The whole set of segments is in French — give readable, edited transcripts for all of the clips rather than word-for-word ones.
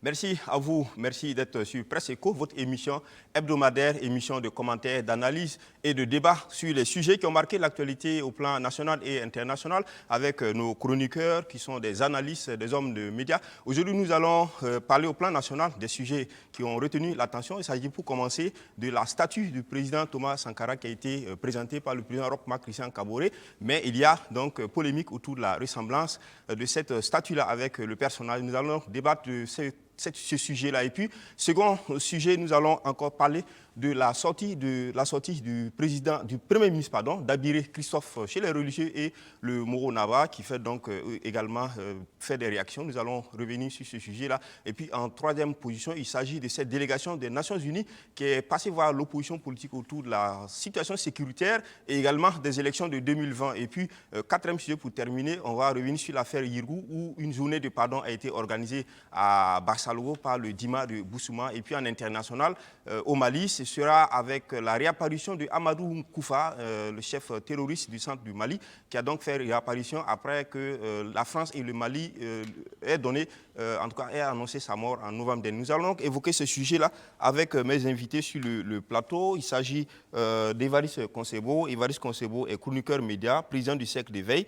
Merci à vous, merci d'être sur Presse Éco, votre émission hebdomadaire, émission de commentaires, d'analyse et de débat sur les sujets qui ont marqué l'actualité au plan national et international avec nos chroniqueurs qui sont des analystes, des hommes de médias. Aujourd'hui, nous allons parler au plan national des sujets qui ont retenu l'attention. Il s'agit pour commencer de la statue du président Thomas Sankara qui a été présentée par le président Roch Marc Christian Kaboré. Mais il y a donc polémique autour de la ressemblance de cette statue-là avec le personnage. Nous allons débattre de ce sujet-là. Et puis, second sujet, nous allons encore parler de la sortie du Premier ministre, Dabiré Christophe chez les religieux et le Moro Nava qui fait donc également fait des réactions. Nous allons revenir sur ce sujet-là. Et puis, en troisième position, il s'agit de cette délégation des Nations Unies qui est passée voir l'opposition politique autour de la situation sécuritaire et également des élections de 2020. Et puis, quatrième sujet pour terminer, on va revenir sur l'affaire Yirgou où une journée de pardon a été organisée à Barsalogo par le Dima de Boussouma. Et puis, en international, au Mali, ce sera avec la réapparition de Amadou Koufa, le chef terroriste du centre du Mali, qui a donc fait réapparition après que la France et le Mali aient annoncé sa mort en novembre dernier. Nous allons donc évoquer ce sujet-là avec mes invités sur le plateau. Il s'agit d'Évariste Konsebo. Évariste Konsebo est chroniqueur média, président du cercle d'éveil,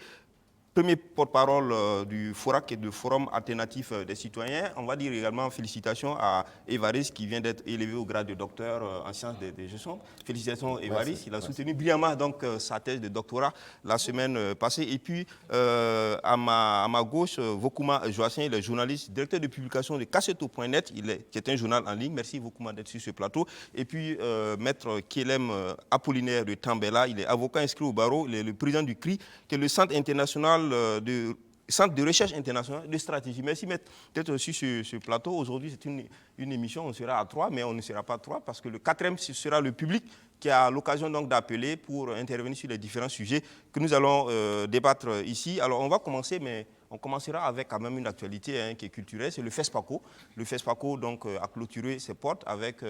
premier porte-parole du FORAC et du Forum alternatif des citoyens. On va dire également félicitations à Évariste qui vient d'être élevé au grade de docteur en sciences de gestion. Félicitations Évariste, il a soutenu brillamment donc, sa thèse de doctorat la semaine passée. Et puis à ma gauche, Vokouma Joacin, il est journaliste, directeur de publication de Kasseto.net, qui est un journal en ligne. Merci Vokouma d'être sur ce plateau. Et puis Maître Kielem Apollinaire de Tambela, il est avocat inscrit au barreau, il est le président du CRI, qui est le Centre international Centre de recherche internationale de stratégie. Merci d'être aussi sur ce plateau. Aujourd'hui, c'est une émission, on sera à 3, mais on ne sera pas 3 parce que le quatrième, ce sera le public qui a l'occasion donc d'appeler pour intervenir sur les différents sujets que nous allons débattre ici. Alors, on va commencer, mais on commencera avec quand même une actualité qui est culturelle, c'est le FESPACO. Le FESPACO donc, a clôturé ses portes avec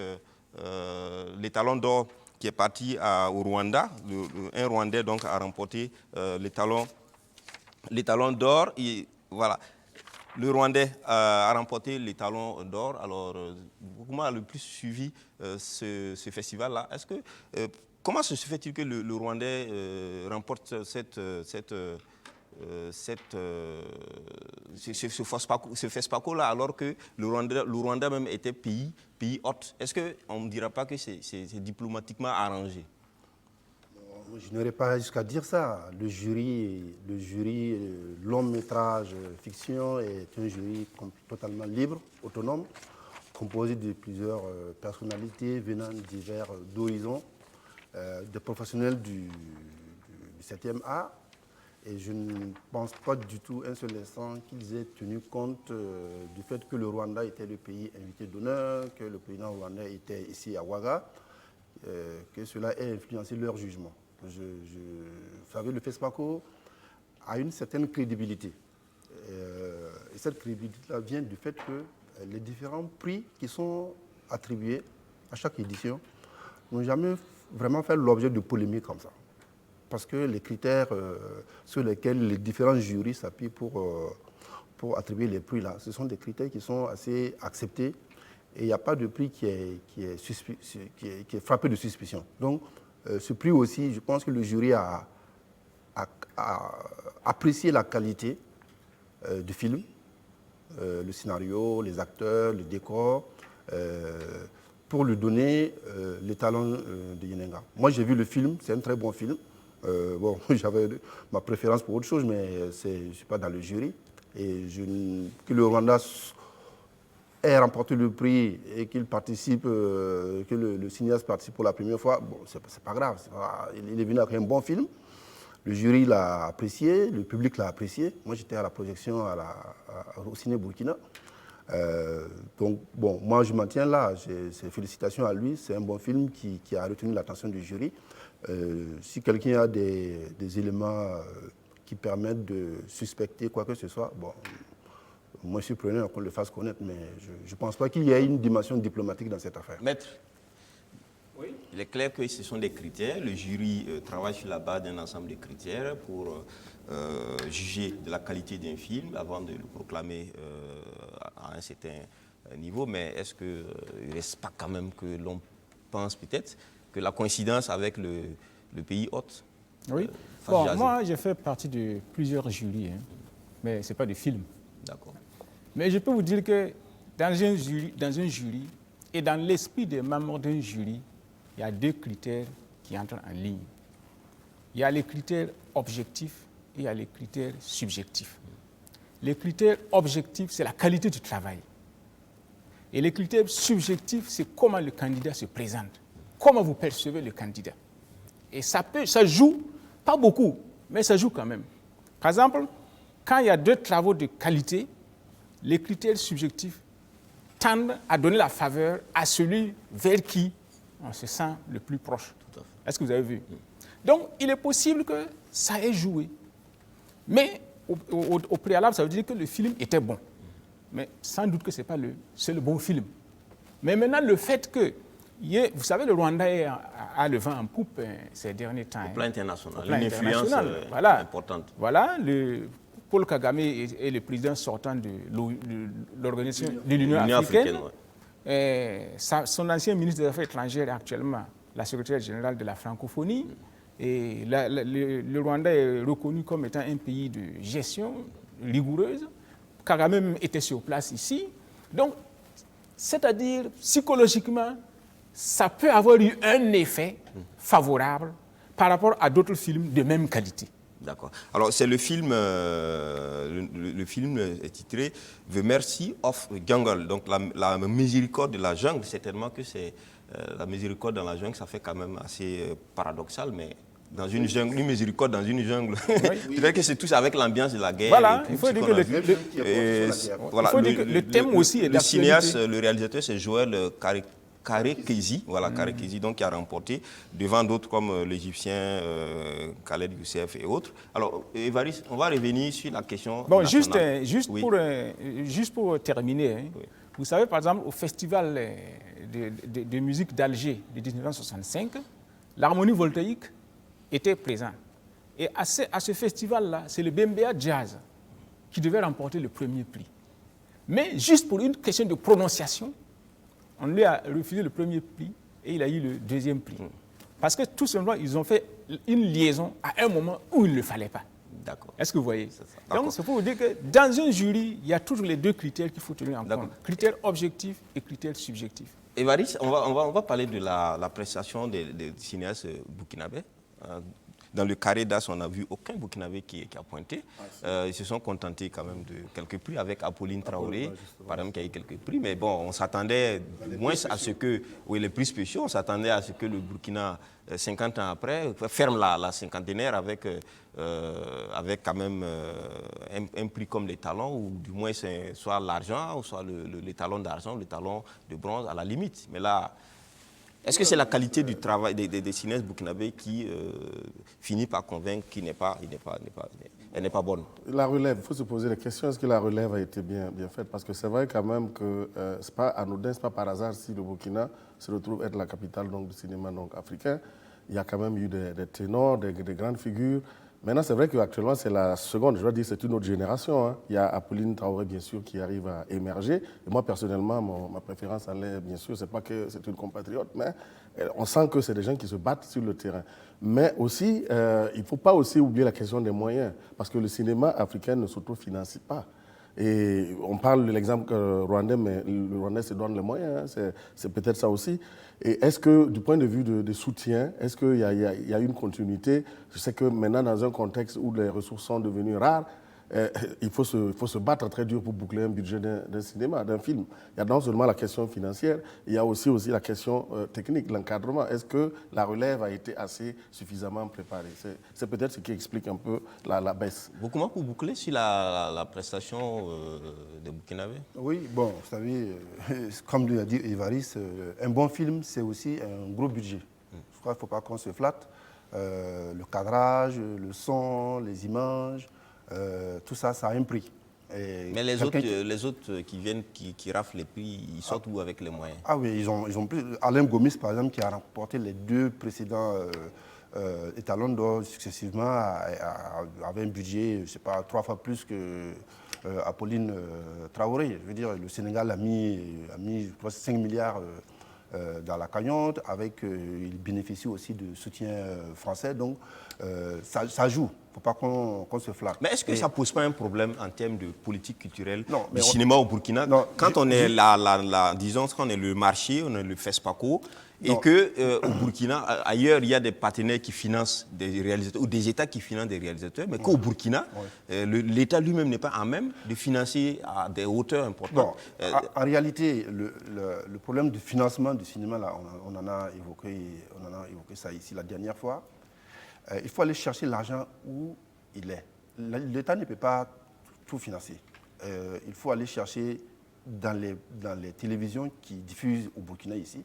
les talons d'or qui est parti au Rwanda. Un Rwandais donc, a remporté les talons d'or. Voilà. Le Rwandais a remporté les talons d'or. Alors, beaucoup a le plus suivi ce festival-là. Comment se fait-il que le Rwandais remporte ce FESPACO-là alors que le Rwanda même était pays hôte? Est-ce qu'on ne dira pas que c'est diplomatiquement arrangé? Je n'aurais pas jusqu'à dire ça. Le jury long métrage fiction est un jury totalement libre, autonome, composé de plusieurs personnalités venant de divers horizons, des professionnels du 7e art. Et je ne pense pas du tout un seul instant qu'ils aient tenu compte du fait que le Rwanda était le pays invité d'honneur, que le président rwandais était ici à Ouaga, que cela ait influencé leur jugement. Vous savez, le FESPACO a une certaine crédibilité. Et cette crédibilité vient du fait que les différents prix qui sont attribués à chaque édition n'ont jamais vraiment fait l'objet de polémiques comme ça. Parce que les critères sur lesquels les différents jurys s'appuient pour attribuer les prix là, ce sont des critères qui sont assez acceptés et il n'y a pas de prix qui est frappé de suspicion. Donc, ce prix aussi, je pense que le jury a apprécié la qualité du film, le scénario, les acteurs, le décor, pour lui donner les talents de Yenenga. Moi, j'ai vu le film, c'est un très bon film. Bon, j'avais ma préférence pour autre chose, mais je ne suis pas dans le jury. Et que le Rwanda ait remporté le prix et qu'il participe, que le cinéaste participe pour la première fois, bon, c'est pas grave. Il est venu avec un bon film. Le jury l'a apprécié, le public l'a apprécié. Moi, j'étais à la projection au Ciné Burkina. Donc, bon, moi, je m'en tiens là. Félicitations à lui. C'est un bon film qui a retenu l'attention du jury. Si quelqu'un a des éléments qui permettent de suspecter quoi que ce soit, bon, moi, je suis preneur qu'on le fasse connaître, mais je ne pense pas qu'il y ait une dimension diplomatique dans cette affaire. Maître, Oui. Il est clair que ce sont des critères. Le jury travaille sur la base d'un ensemble de critères pour juger de la qualité d'un film avant de le proclamer à un certain niveau. Mais est-ce qu'il ne reste pas quand même que l'on pense peut-être que la coïncidence avec le pays hôte Oui. Bon, moi, j'ai fait partie de plusieurs jurys, hein, mais ce n'est pas de film. D'accord. Mais je peux vous dire que dans un jury et dans l'esprit des membres d'un jury, il y a 2 critères qui entrent en ligne. Il y a les critères objectifs et il y a les critères subjectifs. Les critères objectifs, c'est la qualité du travail. Et les critères subjectifs, c'est comment le candidat se présente, comment vous percevez le candidat. Et ça joue, pas beaucoup, mais ça joue quand même. Par exemple, quand il y a 2 travaux de qualité, les critères subjectifs tendent à donner la faveur à celui vers qui on se sent le plus proche. Est-ce que vous avez vu? Donc, il est possible que ça ait joué. Mais au préalable, ça veut dire que le film était bon. Mais sans doute que c'est le bon film. Mais maintenant, le fait que, vous savez, le Rwanda a le vent en poupe ces derniers temps. Au plan international, une influence importante. Voilà, Paul Kagame est le président sortant de l'organisation de l'Union africaine. Son ancien ministre des Affaires étrangères est actuellement la secrétaire générale de la francophonie. Et le Rwanda est reconnu comme étant un pays de gestion rigoureuse. Kagame était sur place ici. Donc, c'est-à-dire, psychologiquement, ça peut avoir eu un effet favorable par rapport à d'autres films de même qualité. D'accord. Alors, c'est le film est titré The Mercy of Jungle, donc la miséricorde de la jungle. Certainement que c'est la miséricorde dans la jungle, ça fait quand même assez paradoxal, mais dans une jungle, une miséricorde dans une jungle. Oui. C'est que c'est tout avec l'ambiance de la guerre. Voilà, il faut dire que le thème aussi est d'actualité. Le cinéaste, le réalisateur, c'est Joël Karekezi, voilà, Karekezi, donc qui a remporté devant d'autres comme l'Égyptien Khaled Youssef et autres. Alors, Évariste, on va revenir sur la question nationale. Juste pour terminer, hein, oui. Vous savez, par exemple, au Festival de musique d'Alger de 1965, l'harmonie voltaïque était présente. Et à ce festival-là, c'est le Bembea Jazz qui devait remporter le premier prix. Mais juste pour une question de prononciation, on lui a refusé le premier prix et il a eu le deuxième prix. Parce que tout simplement, ils ont fait une liaison à un moment où il ne le fallait pas. D'accord. Est-ce que vous voyez? Donc, c'est pour vous dire que dans un jury, il y a toujours les 2 critères qu'il faut tenir en compte. Critères objectifs et critères subjectifs. Évariste, on va parler de la prestation des cinéastes burkinabés. Dans le carré d'as, on n'a vu aucun Burkinabé qui a pointé. Ils se sont contentés quand même de quelques prix, avec Apolline Traoré, par exemple, qui a eu quelques prix. Mais bon, on s'attendait moins à ce que, oui, les prix spéciaux, on s'attendait à ce que le Burkina, 50 ans après, ferme la cinquantenaire avec quand même un prix comme les talons, ou du moins c'est soit l'argent, ou soit les talons d'argent, le talon de bronze, à la limite. Mais là, est-ce que c'est la qualité du travail des cinéastes burkinabés qui finit par convaincre qu'elle n'est pas bonne? La relève, il faut se poser la question, est-ce que la relève a été bien faite? Parce que c'est vrai quand même que ce n'est pas anodin, ce n'est pas par hasard si le Burkina se retrouve être la capitale donc, du cinéma donc, africain. Il y a quand même eu des ténors, des grandes figures. Maintenant, c'est vrai qu'actuellement, c'est la seconde, je dois dire, c'est une autre génération. Hein. Il y a Apolline Traoré, bien sûr, qui arrive à émerger. Et moi, personnellement, ma préférence, elle est, bien sûr, c'est pas que c'est une compatriote, mais on sent que c'est des gens qui se battent sur le terrain. Mais aussi, il ne faut pas aussi oublier la question des moyens, parce que le cinéma africain ne s'autofinancie pas. Et on parle de l'exemple rwandais, mais le Rwandais se donne les moyens, hein, c'est peut-être ça aussi. Et est-ce que, du point de vue de soutien, est-ce qu'il y a une continuité? Je sais que maintenant, dans un contexte où les ressources sont devenues rares, il faut se battre très dur pour boucler un budget d'un cinéma, d'un film. Il y a non seulement la question financière, il y a aussi la question technique, l'encadrement. Est-ce que la relève a été assez suffisamment préparée? C'est peut-être ce qui explique un peu la baisse. Beaucoup moins pour boucler sur la prestation des Burkinabés? Oui, bon, vous savez, comme l'a dit Évariste, un bon film, c'est aussi un gros budget. Je crois qu'il ne faut pas qu'on se flatte. Le cadrage, le son, les images, tout ça, ça a un prix. Mais les autres qui viennent, qui raflent les prix, ils sortent où avec les moyens? Ah oui, ils ont plus. Alain Gomis, par exemple, qui a remporté les 2 précédents étalons d'or successivement, avait un budget, je ne sais pas, 3 fois plus que Apolline Traoré. Je veux dire, le Sénégal a mis je pense, 5 milliards dans la cagnotte, il bénéficie aussi de soutien français, donc ça joue. Il ne faut pas qu'on se flatte. Mais est-ce que ça ne pose pas un problème en termes de politique culturelle du cinéma cinéma au Burkina? Quand on est disons qu'on est le marché, on est le FESPACO, et qu'au Burkina, ailleurs, il y a des partenaires qui financent des réalisateurs, ou des États qui financent des réalisateurs, mais qu'au Burkina, l'État lui-même n'est pas en même de financer à des hauteurs importantes. En réalité, le problème du financement du cinéma, là, on en a évoqué ça ici la dernière fois. Il faut aller chercher l'argent où il est. L'État ne peut pas tout financer. Il faut aller chercher dans les télévisions qui diffusent au Burkina ici.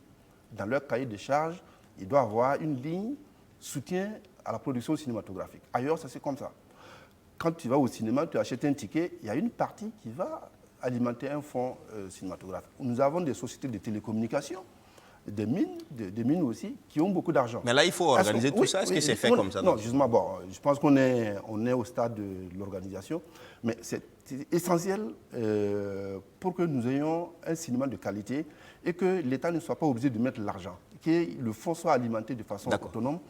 Dans leur cahier de charges, il doit avoir une ligne soutien à la production cinématographique. Ailleurs, ça c'est comme ça. Quand tu vas au cinéma, tu achètes un ticket, il y a une partie qui va alimenter un fonds cinématographique. Nous avons des sociétés de télécommunications, des mines aussi, qui ont beaucoup d'argent. Mais là, il faut organiser tout ça. Est-ce que c'est fait comme ça? Non, justement, je pense qu'on est au stade de l'organisation, mais c'est essentiel pour que nous ayons un cinéma de qualité et que l'État ne soit pas obligé de mettre l'argent, que le fonds soit alimenté de façon autonome.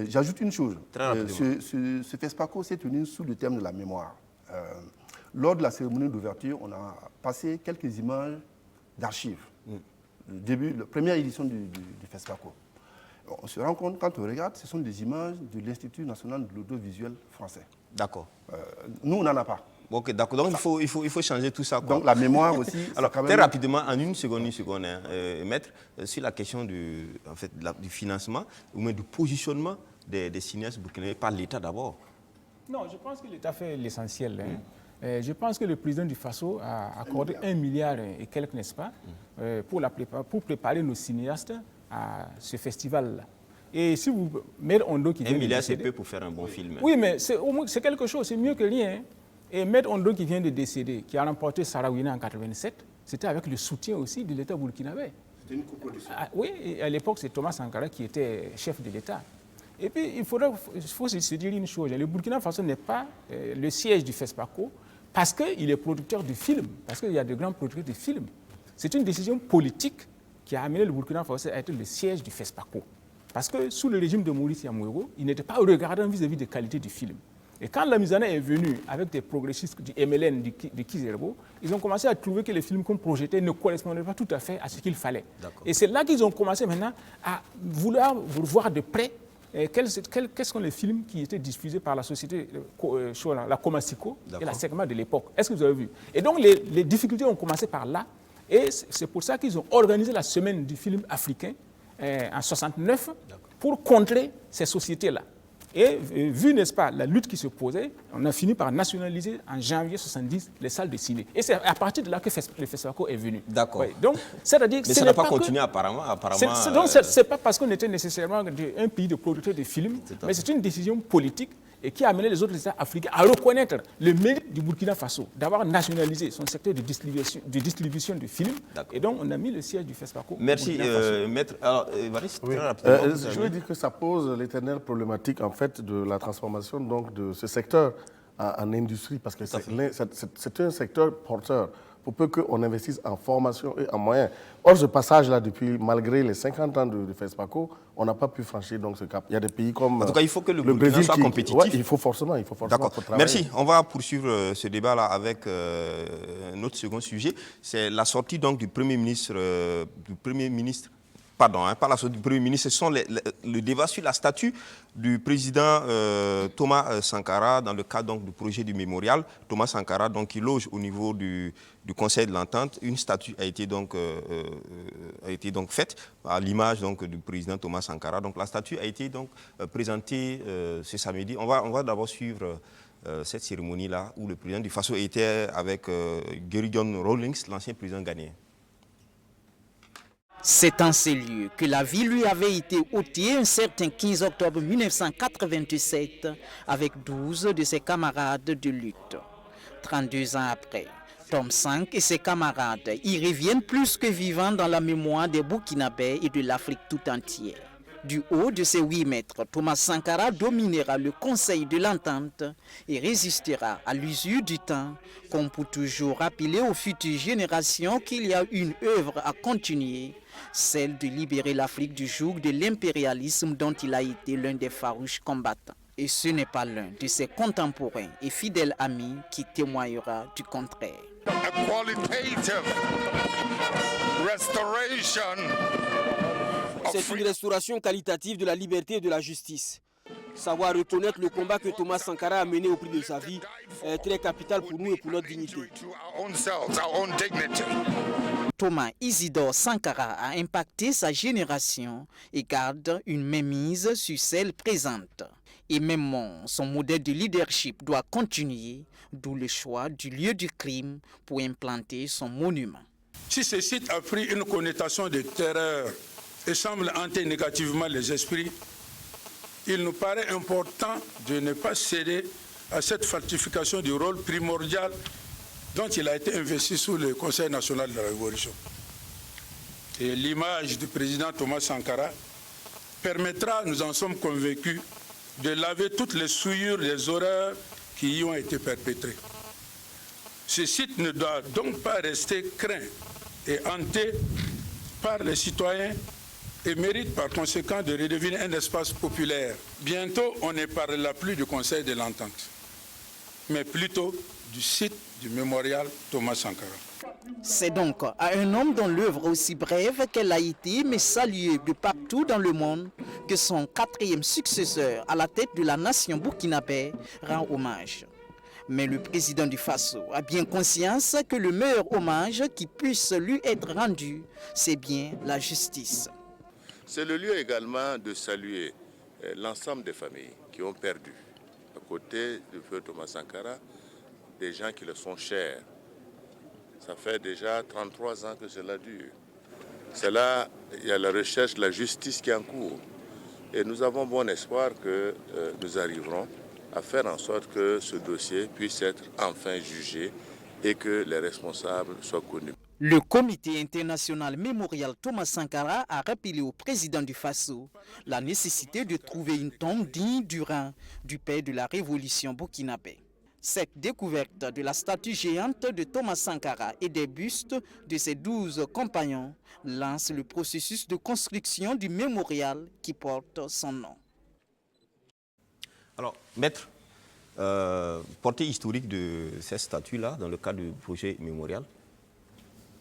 J'ajoute une chose. Ce FESPACO s'est tenu sous le terme de la mémoire. Lors de la cérémonie d'ouverture, on a passé quelques images d'archives. La première édition du FESPACO. On se rend compte, quand on regarde, ce sont des images de l'Institut national de l'audiovisuel français. D'accord. Nous, on n'en a pas. Ok, d'accord. Donc, il faut changer tout ça, quoi. Donc, la mémoire aussi... Alors, très rapidement, en une seconde, Maître, sur la question du financement, ou même du positionnement des cinéastes burkinabés par l'État d'abord. Non, je pense que l'État fait l'essentiel. Je pense que le président du Faso a accordé 1 milliard et quelques, n'est-ce pas, pour préparer nos cinéastes à ce festival-là. Et si vous Maître Ondo qui vient 1 milliard, de décéder, c'est peu pour faire un bon film. Oui, mais c'est quelque chose, c'est mieux que rien. Et Maître Ondo qui vient de décéder, qui a remporté Sarawina en 1987, c'était avec le soutien aussi de l'État burkinabé. C'était une coproduction. Oui, et à l'époque, c'est Thomas Sankara qui était chef de l'État. Et puis, il faut se dire une chose, le Burkina Faso n'est pas le siège du FESPACO parce qu'il est producteur de films, parce qu'il y a de grands producteurs de films. C'est une décision politique qui a amené le Burkina Faso à être le siège du FESPACO. Parce que sous le régime de Maurice Yamouiro, il n'était pas regardant vis-à-vis des qualités du film. Et quand la Lamizana est venue avec des progressistes du MLN, de Kizerbo, ils ont commencé à trouver que les films qu'on projetait ne correspondaient pas tout à fait à ce qu'il fallait. Et c'est là qu'ils ont commencé maintenant à vouloir voir de près quels sont les films qui étaient diffusés par la société, la Comasico et la Segma de l'époque. Est-ce que vous avez vu? Et donc les difficultés ont commencé par là. Et c'est pour ça qu'ils ont organisé la semaine du film africain en 1969 pour contrer ces sociétés-là. Et vu, n'est-ce pas, la lutte qui se posait, on a fini par nationaliser en janvier 1970 les salles de ciné. Et c'est à partir de là que le FESPACO est venu. D'accord. Ouais, donc, c'est-à-dire que mais ça n'a pas continué apparemment. Donc, ce n'est pas parce qu'on était nécessairement un pays de producteurs de films, mais c'est une décision politique et qui a amené les autres États africains à reconnaître le mérite du Burkina Faso d'avoir nationalisé son secteur de distribution de films. Et donc, on a mis le siège du FESPACO. Merci, Maître. Alors, Évariste, très rapidement. Je veux dire que ça pose l'éternelle problématique, en fait, de la transformation donc, de ce secteur en industrie, parce que c'est un secteur porteur. Pour peu qu'on investisse en formation et en moyens. Or, ce passage-là, malgré les 50 ans de FESPACO, on n'a pas pu franchir donc, ce cap. Il y a des pays comme en tout cas, il faut que le Brésil Burkina soit compétitif. Ouais, il faut forcément D'accord. travailler. Merci. On va poursuivre ce débat-là avec notre second sujet. C'est la sortie donc, du Premier ministre, pardon, pas la sortie du Premier ministre, ce sont le débat sur la statue du président Thomas Sankara dans le cadre donc, du projet du mémorial. Thomas Sankara, donc, qui loge au niveau du Conseil de l'Entente. Une statue a été donc faite à l'image donc, du président Thomas Sankara. Donc la statue a été donc, présentée ce samedi. On va d'abord suivre cette cérémonie-là où le président du Faso était avec Gary John Rawlings, l'ancien président ghanéen. C'est en ces lieux que la vie lui avait été ôtée un certain 15 octobre 1997 avec 12 de ses camarades de lutte. 32 ans après, Tom V et ses camarades y reviennent plus que vivants dans la mémoire des Burkinabés et de l'Afrique tout entière. Du haut de ses 8 mètres, Thomas Sankara dominera le Conseil de l'Entente et résistera à l'usure du temps, comme pour toujours rappeler aux futures générations qu'il y a une œuvre à continuer, celle de libérer l'Afrique du joug de l'impérialisme dont il a été l'un des farouches combattants. Et ce n'est pas l'un de ses contemporains et fidèles amis qui témoignera du contraire. A qualitative restoration. C'est une restauration qualitative de la liberté et de la justice. Savoir reconnaître le combat que Thomas Sankara a mené au prix de sa vie est très capital pour nous et pour notre dignité. Thomas Isidore Sankara a impacté sa génération et garde une mainmise sur celle présente. Et même son modèle de leadership doit continuer, d'où le choix du lieu du crime pour implanter son monument. Si ce site a pris une connotation de terreur et semble hanter négativement les esprits, il nous paraît important de ne pas céder à cette falsification du rôle primordial dont il a été investi sous le Conseil national de la Révolution. Et l'image du président Thomas Sankara permettra, nous en sommes convaincus, de laver toutes les souillures des horreurs qui y ont été perpétrées. Ce site ne doit donc pas rester craint et hanté par les citoyens et mérite par conséquent de redevenir un espace populaire. Bientôt, on ne parlera plus du Conseil de l'Entente, mais plutôt du site du mémorial Thomas Sankara. C'est donc à un homme dont l'œuvre aussi brève qu'elle a été, mais saluée de partout dans le monde, que son 4e successeur à la tête de la nation burkinabé rend hommage. Mais le président du Faso a bien conscience que le meilleur hommage qui puisse lui être rendu, c'est bien la justice. C'est le lieu également de saluer l'ensemble des familles qui ont perdu, à côté du feu Thomas Sankara, des gens qui le sont chers. Ça fait déjà 33 ans que cela dure. C'est là, il y a la recherche de la justice qui est en cours. Et nous avons bon espoir que nous arriverons à faire en sorte que ce dossier puisse être enfin jugé et que les responsables soient connus. Le comité international mémorial Thomas Sankara a rappelé au président du Faso la nécessité de trouver une tombe digne du rang du père de la révolution burkinabé. Cette découverte de la statue géante de Thomas Sankara et des bustes de ses 12 compagnons lance le processus de construction du mémorial qui porte son nom. Alors, maître, portée historique de cette statue-là dans le cadre du projet mémorial,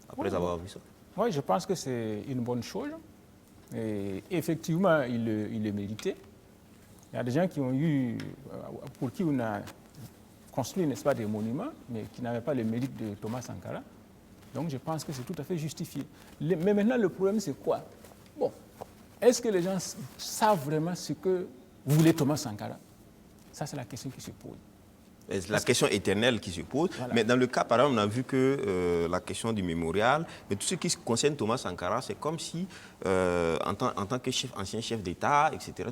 après avoir vu ça. Oui, je pense que c'est une bonne chose. Et effectivement, il le méritait. Il y a des gens qui ont eu, pour qui on a construit, n'est-ce pas, des monuments, mais qui n'avaient pas le mérite de Thomas Sankara. Donc je pense que c'est tout à fait justifié. Mais maintenant, le problème, c'est quoi? Bon, est-ce que les gens savent vraiment ce que voulait Thomas Sankara? Ça, c'est la question qui se pose. C'est la question éternelle qui se pose. Voilà. Mais dans le cas, par exemple, on a vu que la question du mémorial, mais tout ce qui concerne Thomas Sankara, c'est comme si, en tant que ancien chef d'État, etc.,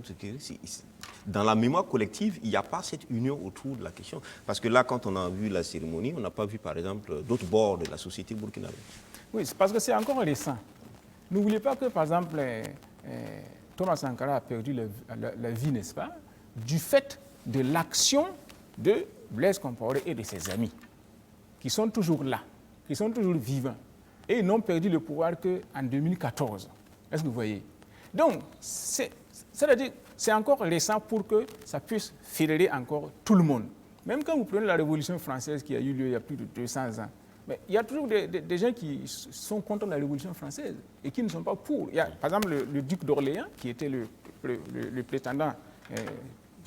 dans la mémoire collective, il n'y a pas cette union autour de la question. Parce que là, quand on a vu la cérémonie, on n'a pas vu, par exemple, d'autres bords de la société burkinabé. Oui, c'est parce que c'est encore récent. N'oubliez pas que, par exemple, Thomas Sankara a perdu la vie, n'est-ce pas, du fait de l'action de Blaise Compaoré et de ses amis, qui sont toujours là, qui sont toujours vivants. Et ils n'ont perdu le pouvoir qu'en 2014. Est-ce que vous voyez? Donc, c'est-à-dire, c'est encore récent pour que ça puisse fédérer encore tout le monde. Même quand vous prenez la Révolution française qui a eu lieu il y a plus de 200 ans, mais il y a toujours des gens qui sont contre la Révolution française et qui ne sont pas pour. Il y a, par exemple, le duc d'Orléans, qui était le prétendant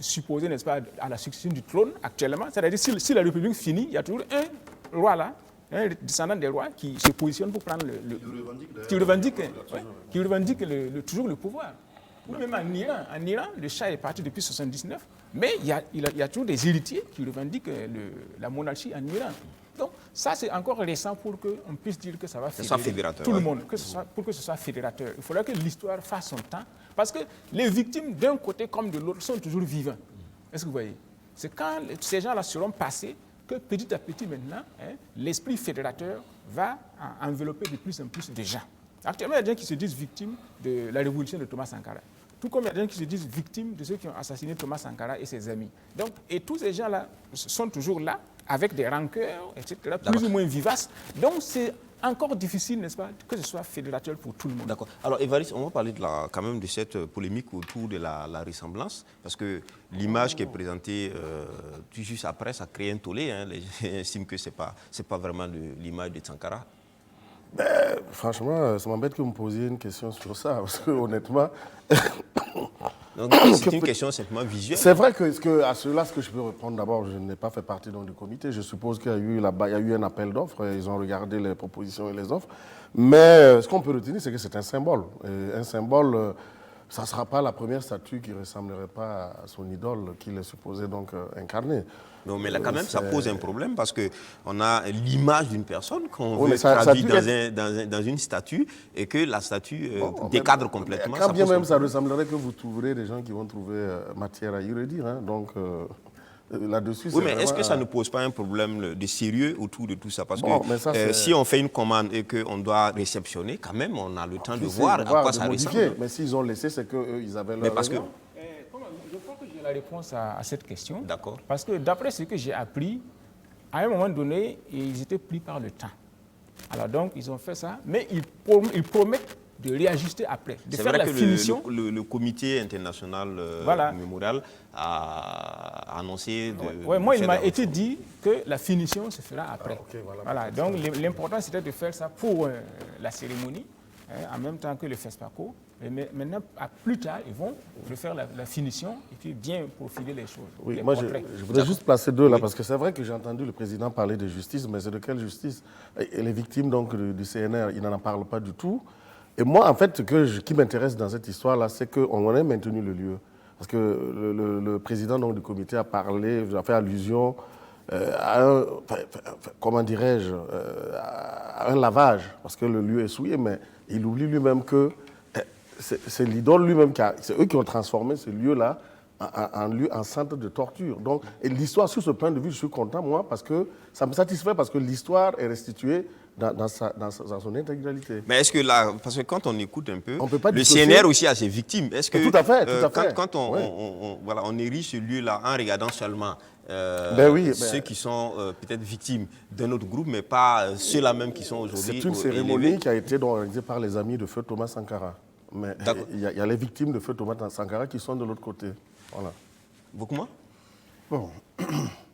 supposé, n'est-ce pas, à la succession du trône actuellement. C'est-à-dire, si la République finit, il y a toujours un roi là, un descendant des rois qui se positionne pour prendre qui revendique toujours le pouvoir. Ou même en Iran, le Shah est parti depuis 1979, mais il y a toujours des héritiers qui revendiquent la monarchie en Iran. Donc, ça, c'est encore récent pour qu'on puisse dire que ça va fédérer tout le monde, pour que ce soit fédérateur. Il faudra que l'histoire fasse son temps, parce que les victimes, d'un côté comme de l'autre, sont toujours vivants. Est-ce que vous voyez? C'est quand ces gens-là seront passés que petit à petit maintenant, l'esprit fédérateur va envelopper de plus en plus de gens. Actuellement, il y a des gens qui se disent victimes de la révolution de Thomas Sankara. Tout comme il y a des gens qui se disent victimes de ceux qui ont assassiné Thomas Sankara et ses amis. Donc, et tous ces gens-là sont toujours là, avec des rancœurs, etc., plus ou moins vivaces. Donc, c'est encore difficile, n'est-ce pas, que ce soit fédérateur pour tout le monde. D'accord. Alors, Évariste, on va parler quand même de cette polémique autour de la ressemblance, parce que l'image qui est présentée tout juste après, ça crée un tollé. Les gens estiment que ce n'est pas vraiment l'image de Sankara. Franchement, ça m'embête que vous me posiez une question sur ça, parce que honnêtement... C'est une question simplement visuelle. C'est vrai à cela, ce que je peux répondre d'abord, je n'ai pas fait partie du comité. Je suppose qu'il y a eu un appel d'offres, ils ont regardé les propositions et les offres. Mais ce qu'on peut retenir, c'est que c'est un symbole. Et un symbole, ça ne sera pas la première statue qui ne ressemblerait pas à son idole qu'il est supposé donc incarner. Non, mais là, quand même, ça pose un problème parce qu'on a l'image d'une personne qu'on veut traduire dans une statue et que la statue décadre complètement. Quand bien même ça ressemblerait que vous trouverez des gens qui vont trouver matière à y redire. Donc, là-dessus, oui, mais est-ce que ça ne pose pas un problème de sérieux autour de tout ça? Parce que si on fait une commande et qu'on doit réceptionner, quand même, on a le temps de voir à quoi ça ressemble. Mais s'ils ont laissé, c'est qu'ils avaient leur raison. Je crois que j'ai la réponse à cette question. D'accord. Parce que d'après ce que j'ai appris, à un moment donné, ils étaient pris par le temps. Alors donc, ils ont fait ça, mais ils promettent de réajuster après, de faire la finition. C'est vrai que le comité international mémorial a annoncé moi, il m'a été dit que la finition se fera après. Voilà. Donc l'important, c'était de faire ça pour la cérémonie, en même temps que le FESPACO. Mais maintenant, plus tard, ils vont refaire la finition et puis bien profiler les choses. Oui, moi, je voudrais juste placer deux là, parce que c'est vrai que j'ai entendu le président parler de justice, mais c'est de quelle justice? Et les victimes donc, du CNR, il n'en en parle pas du tout. Et moi, en fait, ce qui m'intéresse dans cette histoire-là, c'est qu'on ait maintenu le lieu. Parce que le président donc, du comité a fait allusion à un, comment dirais-je, à un lavage, parce que le lieu est souillé, mais il oublie lui-même que c'est l'idole lui-même, c'est eux qui ont transformé ce lieu-là en centre de torture. Donc, et l'histoire, sur ce point de vue, je suis content, moi, parce que ça me satisfait, parce que l'histoire est restituée dans son intégralité. Mais est-ce que là, parce que quand on écoute un peu, le dissocier. CNR aussi a ses victimes. Est-ce que tout à fait. Quand on érige ce lieu-là en regardant seulement ceux qui sont peut-être victimes d'un autre groupe, mais pas ceux-là même qui sont aujourd'hui c'est une cérémonie qui a été organisée par les amis de feu Thomas Sankara. Mais il y a les victimes de feu Thomas Sankara qui sont de l'autre côté. Voilà. Beaucoup moins? Bon,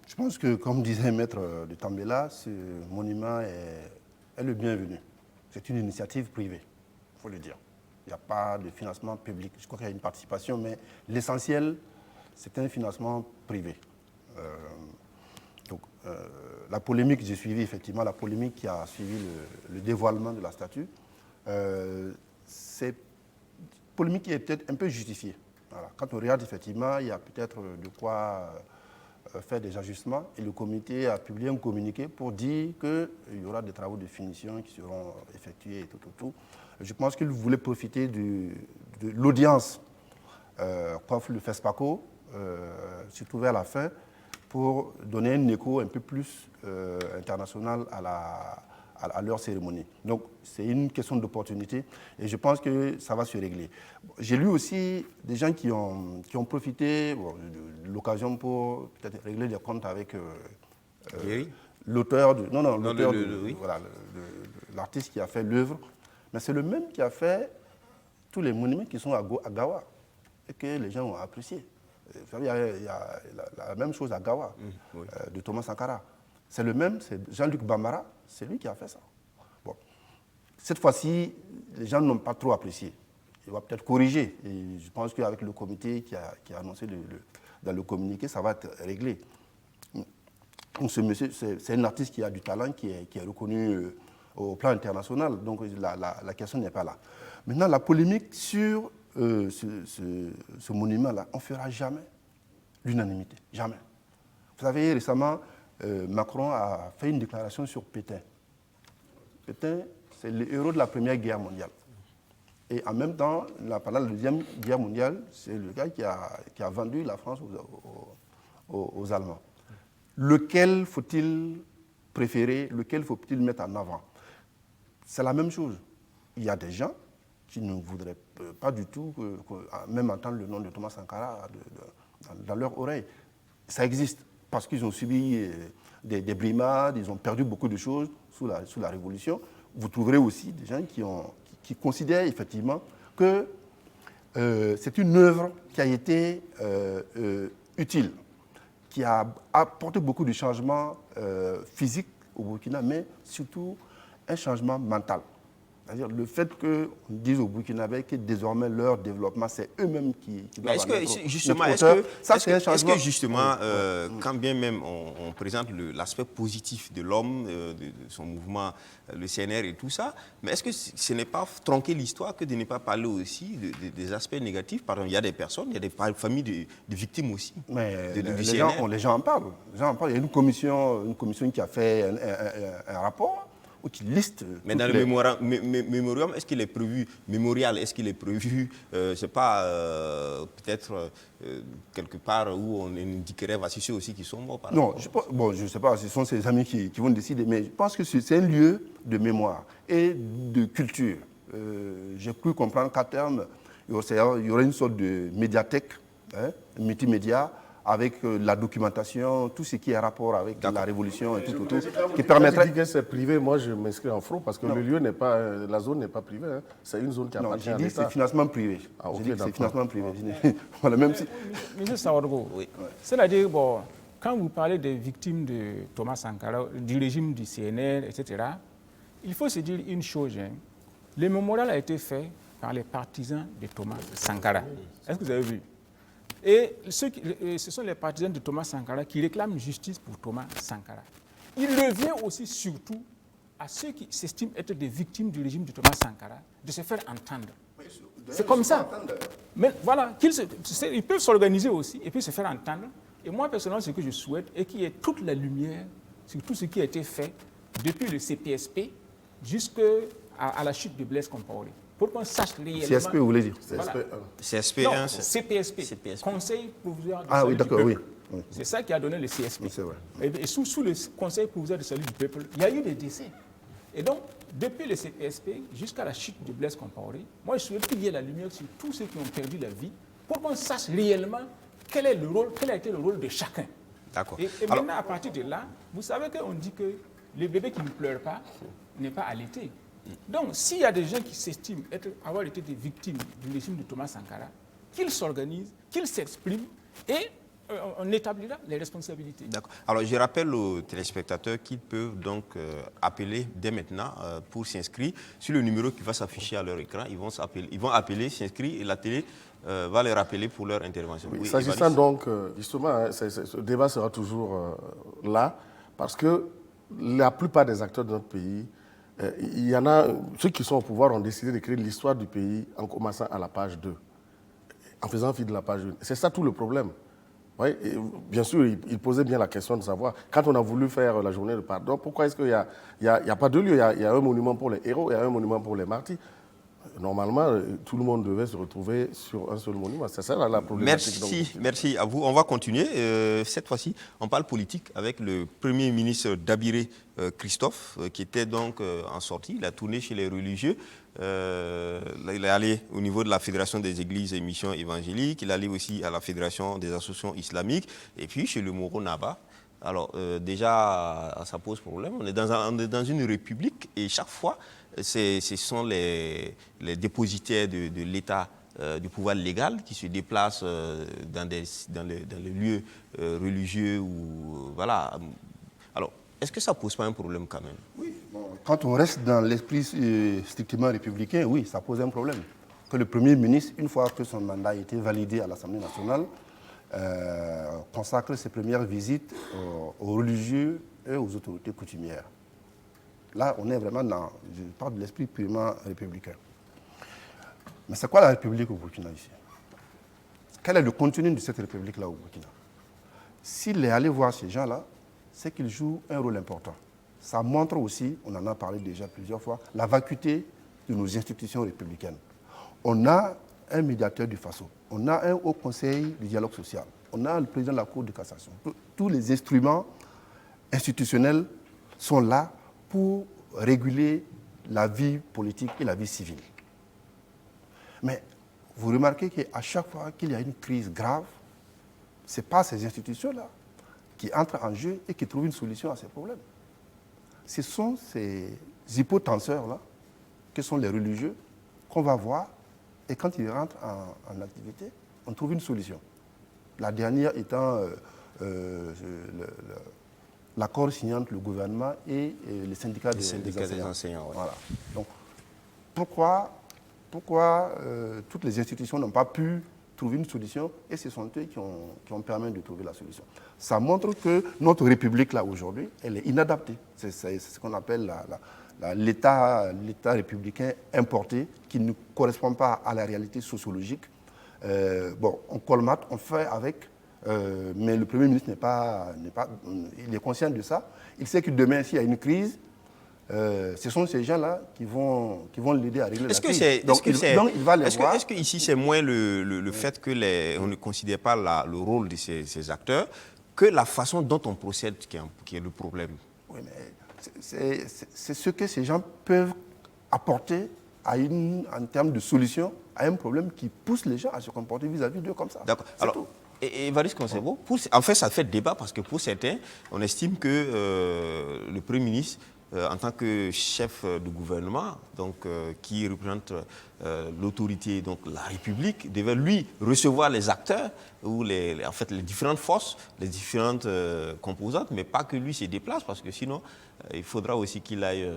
je pense que, comme disait Maître de Tambela, ce monument est le bienvenu. C'est une initiative privée, il faut le dire. Il n'y a pas de financement public. Je crois qu'il y a une participation, mais l'essentiel, c'est un financement privé. La polémique, j'ai suivi effectivement la polémique qui a suivi le dévoilement de la statue. C'est une polémique qui est peut-être un peu justifiée. Voilà. Quand on regarde, effectivement, il y a peut-être de quoi faire des ajustements. Et le comité a publié un communiqué pour dire qu'il y aura des travaux de finition qui seront effectués et tout. Je pense qu'il voulait profiter de l'audience qu'offre le FESPACO, surtout vers la fin, pour donner un écho un peu plus international à leur cérémonie. Donc, c'est une question d'opportunité et je pense que ça va se régler. J'ai lu aussi des gens qui ont profité de l'occasion pour peut-être régler des comptes avec l'auteur l'artiste qui a fait l'œuvre. Mais c'est le même qui a fait tous les monuments qui sont à Gawa et que les gens ont apprécié. Vous savez, il y a la même chose à Gawa, de Thomas Sankara. C'est le même, c'est Jean-Luc Bambara, c'est lui qui a fait ça. Bon. Cette fois-ci, les gens n'ont pas trop apprécié. Il va peut-être corriger. Et je pense qu'avec le comité qui a annoncé dans le communiqué, ça va être réglé. Donc, ce monsieur, c'est un artiste qui a du talent, qui est reconnu au plan international. Donc la question n'est pas là. Maintenant, la polémique sur ce monument-là, on ne fera jamais l'unanimité. Jamais. Vous savez, récemment, Macron a fait une déclaration sur Pétain. Pétain, c'est le héros de la Première Guerre mondiale. Et en même temps, pendant la Deuxième Guerre mondiale, c'est le gars qui a vendu la France aux Allemands. lequel faut-il préférer, lequel faut-il mettre en avant? C'est la même chose. Il y a des gens qui ne voudraient pas du tout même entendre le nom de Thomas Sankara dans leur oreille. Ça existe parce qu'ils ont subi des brimades, ils ont perdu beaucoup de choses sous la Révolution. Vous trouverez aussi des gens qui considèrent effectivement que c'est une œuvre qui a été utile, qui a apporté beaucoup de changements physiques au Burkina, mais surtout un changement mental. C'est-à-dire le fait qu'on dise aux Burkinabés que désormais leur développement, c'est eux-mêmes qui doivent est-ce que justement, quand bien même on présente l'aspect positif de l'homme, de son mouvement, le CNR et tout ça, mais est-ce que ce n'est pas tronquer l'histoire que de ne pas parler aussi des aspects négatifs? Pardon, il y a des personnes, il y a des familles de victimes aussi. Mais du les CNR. gens en parlent. Il y a une commission qui a fait un rapport ou qui liste. Mais dans le mémorium, est-ce qu'il est prévu, est-ce qu'il est prévu, je sais pas, peut-être quelque part où on indiquerait, voici ceux aussi qui sont morts par Non, je ne sais pas, ce sont ses amis qui vont décider, mais je pense que c'est un lieu de mémoire et de culture. J'ai cru comprendre qu'à terme, il y aurait une sorte de médiathèque, multimédia, avec la documentation, tout ce qui est rapport avec la Révolution et tout, qui permettrait... Si que c'est privé, moi je m'inscris en front parce que le lieu n'est pas, la zone n'est pas privée, hein. C'est une zone qui appartient à l'État. J'ai dit que c'est financement privé. C'est financement privé. Voilà, même si... Monsieur Sawargo, oui. C'est-à-dire, bon, quand vous parlez des victimes de Thomas Sankara, du régime du CNR, etc., il faut se dire une chose. Le mémorial a été fait par les partisans de Thomas Sankara. Est-ce que vous avez vu? Et ce sont les partisans de Thomas Sankara qui réclament justice pour Thomas Sankara. Il revient aussi surtout à ceux qui s'estiment être des victimes du régime de Thomas Sankara de se faire entendre. C'est comme ça. Mais voilà, ils peuvent s'organiser aussi et puis se faire entendre. Et moi, personnellement, ce que je souhaite est qu'il y ait toute la lumière sur tout ce qui a été fait depuis le CPSP jusqu'à la chute de Blaise Compaoré. Pour qu'on sache réellement... CSP, vous voulez dire? CSP1. Non, CPSP, Conseil provisoire du salut du peuple. Oui. C'est ça qui a donné le CSP. C'est vrai. Et sous le Conseil provisoire du salut du peuple, il y a eu des décès. Et donc, depuis le CPSP jusqu'à la chute de Blaise Compaoré, moi, je souhaite qu'il y ait la lumière sur tous ceux qui ont perdu la vie pour qu'on sache réellement quel a été le rôle de chacun. D'accord. Et maintenant, à partir de là, vous savez qu'on dit que le bébé qui ne pleure pas n'est pas allaité. Donc, s'il y a des gens qui s'estiment avoir été des victimes du régime de Thomas Sankara, qu'ils s'organisent, qu'ils s'expriment et on établira les responsabilités. D'accord. Alors, je rappelle aux téléspectateurs qu'ils peuvent donc appeler dès maintenant pour s'inscrire sur le numéro qui va s'afficher à leur écran. Ils vont appeler, s'inscrire et la télé va les rappeler pour leur intervention. Oui, s'agissant donc, justement, ce débat sera toujours là parce que la plupart des acteurs de notre pays, il y en a, ceux qui sont au pouvoir ont décidé d'écrire l'histoire du pays en commençant à la page 2, en faisant fi de la page 1. C'est ça tout le problème. Oui, et bien sûr, il posait bien la question de savoir, quand on a voulu faire la journée de pardon, pourquoi est-ce qu'il n'y a pas deux lieux? Il y a un monument pour les héros et un monument pour les martyrs. Normalement, tout le monde devait se retrouver sur un seul monument. C'est ça la problématique. Merci à vous. On va continuer. Cette fois-ci, on parle politique avec le Premier ministre Dabiré Christophe, qui était donc en sortie. Il a tourné chez les religieux. Il est allé au niveau de la Fédération des Églises et Missions évangéliques. Il est allé aussi à la Fédération des associations islamiques. Et puis chez le Moro Naba. Alors déjà, ça pose problème. On est dans une république et chaque fois, ce sont les dépositaires de l'État, du pouvoir légal qui se déplacent dans les lieux religieux. Voilà. Alors, est-ce que ça ne pose pas un problème quand même? Oui. Bon, quand on reste dans l'esprit strictement républicain, oui, ça pose un problème. Que le Premier ministre, une fois que son mandat a été validé à l'Assemblée nationale, consacre ses premières visites aux religieux et aux autorités coutumières. Là, on est vraiment je parle de l'esprit purement républicain. Mais c'est quoi la République au Burkina ici? Quel est le contenu de cette République-là au Burkina? S'il est allé voir ces gens-là, c'est qu'ils jouent un rôle important. Ça montre aussi, on en a parlé déjà plusieurs fois, la vacuité de nos institutions républicaines. On a un médiateur du FASO, on a un haut conseil du dialogue social, on a le président de la Cour de cassation. Tous les instruments institutionnels sont là pour réguler la vie politique et la vie civile. Mais vous remarquez qu'à chaque fois qu'il y a une crise grave, ce n'est pas ces institutions-là qui entrent en jeu et qui trouvent une solution à ces problèmes. Ce sont ces hypotenseurs-là, que sont les religieux, qu'on va voir, et quand ils rentrent en activité, on trouve une solution. La dernière étant l'accord signé entre le gouvernement et les syndicats des enseignants. Ouais. Voilà. Donc, pourquoi toutes les institutions n'ont pas pu trouver une solution et ce sont eux qui ont permis de trouver la solution. Ça montre que notre République, là, aujourd'hui, elle est inadaptée. C'est ce qu'on appelle l'État républicain importé qui ne correspond pas à la réalité sociologique. On colmate, on fait avec, mais le Premier ministre il est conscient de ça. Il sait que demain, s'il y a une crise, ce sont ces gens-là qui vont l'aider à régler la crise. Est-ce que ici c'est moins le fait que on ne considère pas le rôle de ces acteurs que la façon dont on procède qui est le problème? Oui, mais c'est ce que ces gens peuvent apporter en termes de solution à un problème qui pousse les gens à se comporter vis-à-vis d'eux comme ça. D'accord. Alors, Évariste Conservo, en fait, ça fait débat parce que pour certains, on estime que le Premier ministre, en tant que chef de gouvernement, donc, qui représente l'autorité, donc la République, devait lui recevoir les acteurs ou les différentes forces, les différentes composantes, mais pas que lui se déplace, parce que sinon, il faudra aussi qu'il aille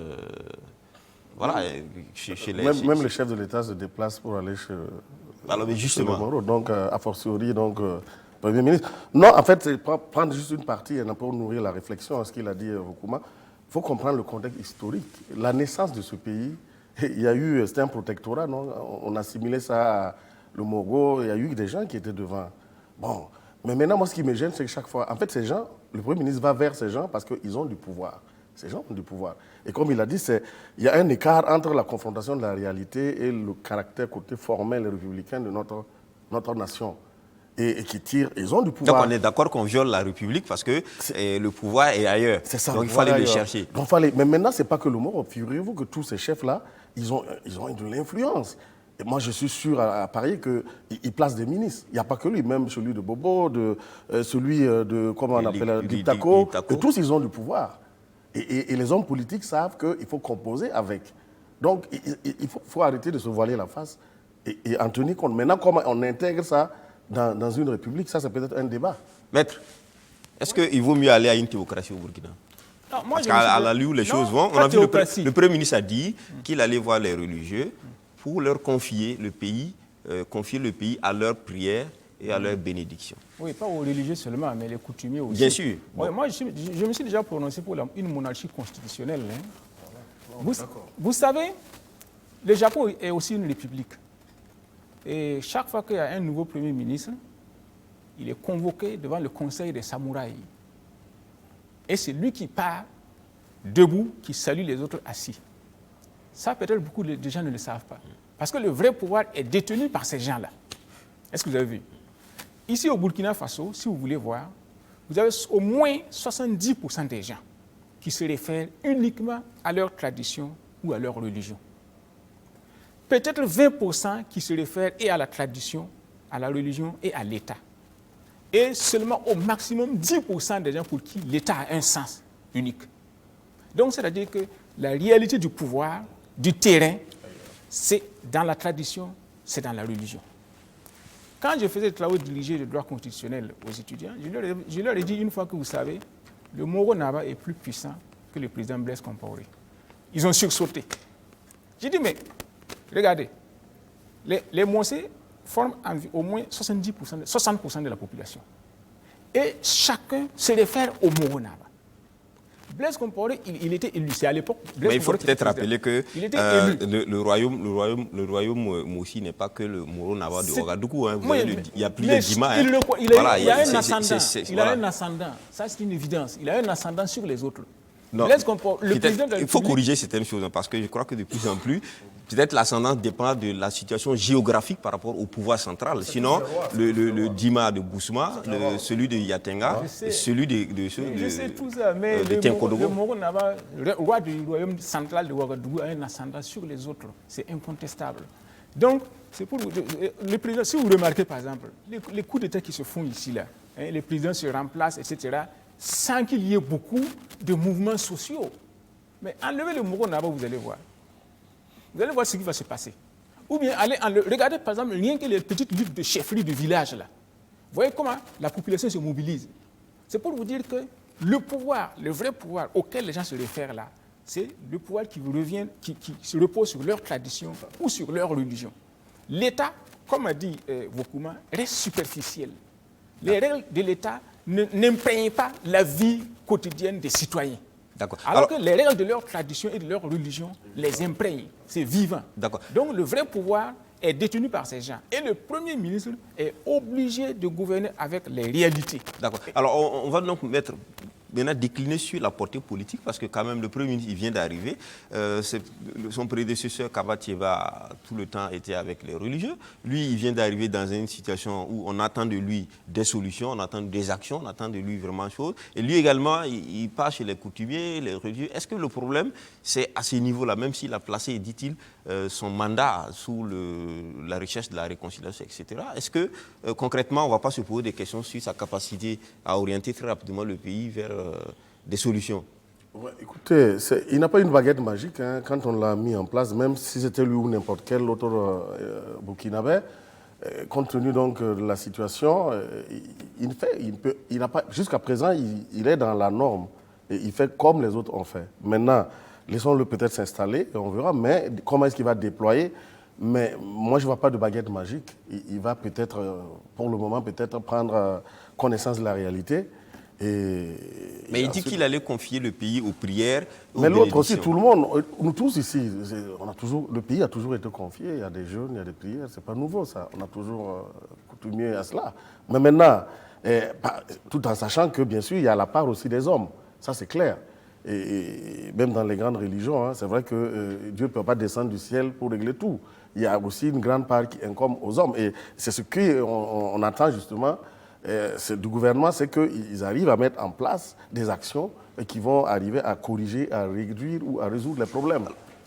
chez les... Même le chef de l'État se déplace pour aller chez... Alors, mais justement. Chez le donc, a fortiori, donc... Premier ministre. Non, en fait, c'est prendre juste une partie pour nourrir la réflexion à ce qu'il a dit, Rukuma. Il faut comprendre le contexte historique. La naissance de ce pays, c'était un protectorat, non? On assimilait ça à le Mogo, il y a eu des gens qui étaient devant. Bon, mais maintenant, moi, ce qui me gêne, c'est que chaque fois, en fait, ces gens, le Premier ministre va vers ces gens parce qu'ils ont du pouvoir. Ces gens ont du pouvoir. Et comme il a dit, il y a un écart entre la confrontation de la réalité et le caractère côté formel et républicain de notre nation. Et qui tirent, ils ont du pouvoir. Donc on est d'accord qu'on viole la République parce que le pouvoir est ailleurs. C'est ça. Donc il fallait le chercher. Mais maintenant, ce n'est pas que le mot. Figurez-vous que tous ces chefs-là, ils ont de l'influence. Et moi, je suis sûr à parier qu'ils placent des ministres. Il n'y a pas que lui, même celui de Bobo, celui de, comment on appelle, Diptako. Et tous, ils ont du pouvoir. Et les hommes politiques savent qu'il faut composer avec. Donc, il faut arrêter de se voiler la face et en tenir compte. Maintenant, comment on intègre ça dans une république, ça peut être un débat. Maître, est-ce qu'il vaut mieux aller à une théocratie au Burkina? Non, parce qu'à la lieu où les choses vont, on a vu le Premier ministre a dit qu'il allait voir les religieux pour leur confier le pays à leurs prières et à leurs bénédictions. Oui, pas aux religieux seulement, mais les coutumiers aussi. Bien sûr. Ouais, moi, je me suis déjà prononcé pour une monarchie constitutionnelle. Vous savez, le Japon est aussi une république. Et chaque fois qu'il y a un nouveau Premier ministre, il est convoqué devant le conseil des samouraïs. Et c'est lui qui part debout, qui salue les autres assis. Ça, peut-être beaucoup de gens ne le savent pas. Parce que le vrai pouvoir est détenu par ces gens-là. Est-ce que vous avez vu? Ici au Burkina Faso, si vous voulez voir, vous avez au moins 70% des gens qui se réfèrent uniquement à leur tradition ou à leur religion. Peut-être 20% qui se réfèrent et à la tradition, à la religion et à l'État. Et seulement au maximum 10% des gens pour qui l'État a un sens unique. Donc, c'est-à-dire que la réalité du pouvoir, du terrain, c'est dans la tradition, c'est dans la religion. Quand je faisais des travaux dirigés de droit constitutionnel aux étudiants, je leur ai dit une fois que vous savez, le Moro Naba est plus puissant que le président Blaise Compaoré. Ils ont sursauté. J'ai dit, mais regardez, les Mossé forment au moins 60% de la population. Et chacun se réfère au Moro Naba. Blaise Compaoré, il était élu. C'est à l'époque. Mais il faut peut-être rappeler que le royaume Moussi n'est pas que le Moro Naba de Ouagadougou. Hein. Il y a plus de Dima. Il a un ascendant. Il a un ascendant. Ça, c'est une évidence. Il a un ascendant sur les autres. Non, il faut corriger certaines choses parce que je crois que de plus en plus, Peut-être l'ascendance dépend de la situation géographique par rapport au pouvoir central. Sinon, le Dima de Boussouma, celui de Yatenga, et celui de Je sais tout ça, mais le Moro-Naba, roi du royaume central de Ouagadougou, a un ascendant sur les autres. C'est incontestable. Donc, c'est pour le président, si vous remarquez par exemple, les coups d'État qui se font ici, là, hein, les présidents se remplacent, etc., sans qu'il y ait beaucoup de mouvements sociaux. Mais enlevez le Moro-Naba, vous allez voir. Vous allez voir ce qui va se passer. Ou bien, regardez par exemple, rien que les petites luttes de chefferie de village, là. Vous voyez comment la population se mobilise. C'est pour vous dire que le pouvoir, le vrai pouvoir auquel les gens se réfèrent là, c'est le pouvoir qui se repose sur leur tradition ou sur leur religion. L'État, comme a dit Vokouma, reste superficiel. Les règles de l'État n'imprègnent pas la vie quotidienne des citoyens. Alors que les règles de leur tradition et de leur religion les imprègnent. C'est vivant. Donc le vrai pouvoir est détenu par ces gens. Et le Premier ministre est obligé de gouverner avec les réalités. D'accord. Alors on va donc maintenant décliner sur la portée politique, parce que quand même le Premier ministre il vient d'arriver. Son prédécesseur Kabatieba a tout le temps été avec les religieux. Lui, il vient d'arriver dans une situation où on attend de lui des solutions, on attend des actions, on attend de lui vraiment choses. Et lui également, il part chez les coutumiers, les religieux. Est-ce que le problème, c'est à ce niveau-là, même s'il a placé, dit-il, son mandat sous la recherche de la réconciliation, etc. Est-ce que concrètement, on ne va pas se poser des questions sur sa capacité à orienter très rapidement le pays vers des solutions? Ouais, écoutez, il n'a pas une baguette magique hein, quand on l'a mis en place, même si c'était lui ou n'importe quel autre burkinabé, compte tenu donc de la situation, il n'a pas, jusqu'à présent, il est dans la norme et il fait comme les autres ont fait. Maintenant, laissons-le peut-être s'installer et on verra, mais comment est-ce qu'il va déployer? Mais moi, je ne vois pas de baguette magique. Il va peut-être, pour le moment, peut-être prendre connaissance de la réalité. Mais il dit qu'il allait confier le pays aux prières. Mais l'autre aussi, tout le monde, nous tous ici, le pays a toujours été confié. Il y a des jeûnes, il y a des prières. Ce n'est pas nouveau ça. On a toujours coutumier à cela. Mais maintenant, tout en sachant que bien sûr, il y a la part aussi des hommes. Ça, c'est clair. Et même dans les grandes religions, hein, c'est vrai que Dieu ne peut pas descendre du ciel pour régler tout. Il y a aussi une grande part qui incombe aux hommes. Et c'est ce qu'on attend justement du gouvernement, c'est qu'ils arrivent à mettre en place des actions qui vont arriver à corriger, à réduire ou à résoudre les problèmes.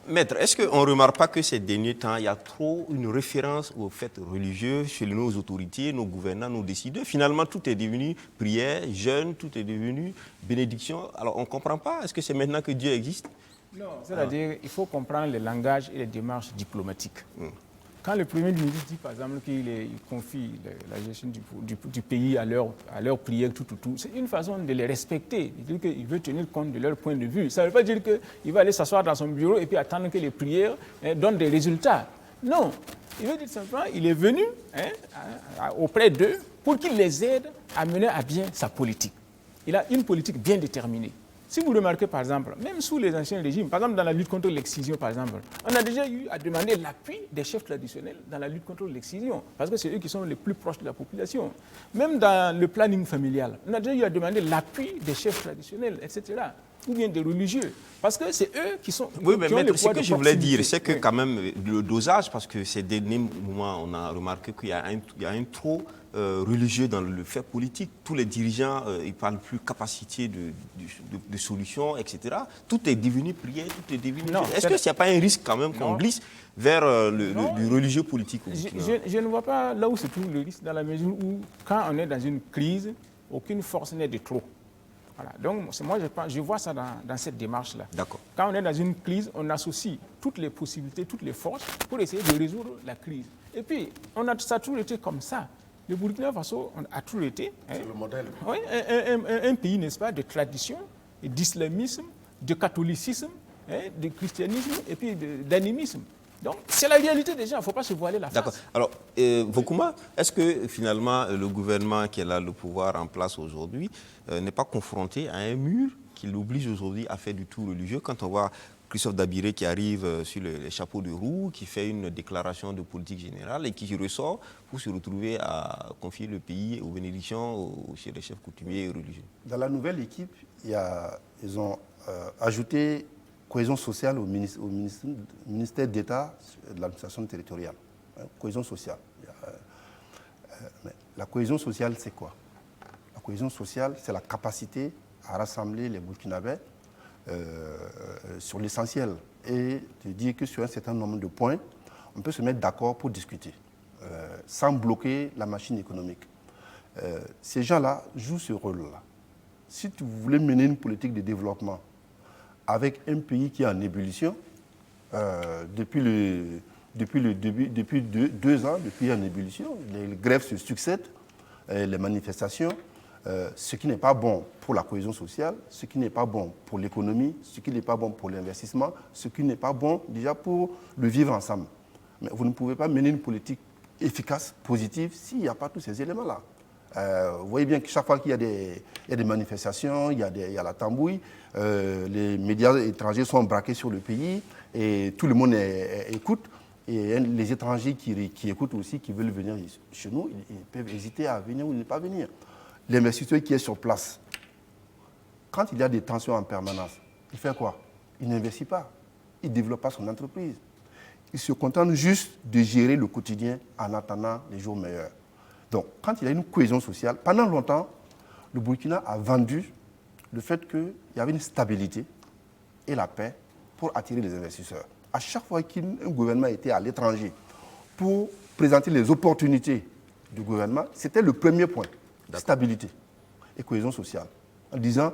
Maître, est-ce qu'on ne remarque pas que ces derniers temps, il y a trop une référence aux fêtes religieuses chez nos autorités, nos gouvernants, nos décideurs? Finalement, tout est devenu prière, jeûne, tout est devenu bénédiction. Alors, on ne comprend pas. Est-ce que c'est maintenant que Dieu existe? Non, c'est-à-dire qu'il faut comprendre le langage et les démarches diplomatiques. Quand le Premier ministre dit, par exemple, qu'il confie la gestion du pays à leur prière, tout, c'est une façon de les respecter. Il dit qu'il veut tenir compte de leur point de vue. Ça ne veut pas dire qu'il va aller s'asseoir dans son bureau et puis attendre que les prières donnent des résultats. Non. Il veut dire simplement qu'il est venu auprès d'eux pour qu'ils les aident à mener à bien sa politique. Il a une politique bien déterminée. Si vous remarquez, par exemple, même sous les anciens régimes, par exemple dans la lutte contre l'excision, par exemple, on a déjà eu à demander l'appui des chefs traditionnels dans la lutte contre l'excision, parce que c'est eux qui sont les plus proches de la population. Même dans le planning familial, on a déjà eu à demander l'appui des chefs traditionnels, etc., ou bien des religieux, parce que c'est eux qui sont... Oui, mais maître, ce que je voulais dire, c'est que quand même le dosage, parce que ces derniers moments, on a remarqué qu'il y a un trop religieux dans le fait politique. Tous les dirigeants, ils ne parlent plus capacité de solutions, etc. Tout est devenu prière, tout est devenu... Est-ce qu'il n'y a pas un risque quand même qu'on glisse vers du religieux politique? Je ne vois pas là où se trouve le risque, dans la mesure où, quand on est dans une crise, aucune force n'est de trop. Voilà. Donc, moi, je vois ça dans cette démarche-là. D'accord. Quand on est dans une crise, on associe toutes les possibilités, toutes les forces pour essayer de résoudre la crise. Et puis, ça a toujours été comme ça. Le Burkina Faso a toujours été c'est le modèle. Oui, un pays, n'est-ce pas, de tradition, d'islamisme, de catholicisme, de christianisme et puis d'animisme. Donc, c'est la réalité des gens, il ne faut pas se voiler la face. D'accord. Alors, Vokouma, est-ce que finalement le gouvernement qui a le pouvoir en place aujourd'hui n'est pas confronté à un mur qui l'oblige aujourd'hui à faire du tout religieux? Quand on voit Christophe Dabiré qui arrive sur les chapeaux de roue, qui fait une déclaration de politique générale et qui ressort pour se retrouver à confier le pays aux bénédictions chez les chefs coutumiers et religieux. Dans la nouvelle équipe, ils ont ajouté cohésion sociale au ministère d'État de l'administration territoriale. Cohésion sociale. Mais la cohésion sociale, c'est quoi? La cohésion sociale, c'est la capacité à rassembler les Burkinabés sur l'essentiel et de dire que sur un certain nombre de points, on peut se mettre d'accord pour discuter, sans bloquer la machine économique. Ces gens-là jouent ce rôle-là. Si vous voulez mener une politique de développement avec un pays qui est en ébullition, depuis 2 ans, depuis en ébullition, les grèves se succèdent, les manifestations, ce qui n'est pas bon pour la cohésion sociale, ce qui n'est pas bon pour l'économie, ce qui n'est pas bon pour l'investissement, ce qui n'est pas bon déjà pour le vivre ensemble. Mais vous ne pouvez pas mener une politique efficace, positive, s'il n'y a pas tous ces éléments-là. Vous voyez bien que chaque fois qu'il y a des manifestations, il y a la tambouille, les médias étrangers sont braqués sur le pays et tout le monde écoute. Et les étrangers qui écoutent aussi, qui veulent venir chez nous, ils peuvent hésiter à venir ou ne pas venir. L'investisseur qui est sur place, quand il y a des tensions en permanence, il fait quoi? Il n'investit pas, il ne développe pas son entreprise. Il se contente juste de gérer le quotidien en attendant les jours meilleurs. Donc, quand il y a une cohésion sociale, pendant longtemps, le Burkina a vendu le fait qu'il y avait une stabilité et la paix pour attirer les investisseurs. À chaque fois qu'un gouvernement était à l'étranger pour présenter les opportunités du gouvernement, c'était le premier point, stabilité et cohésion sociale. En disant,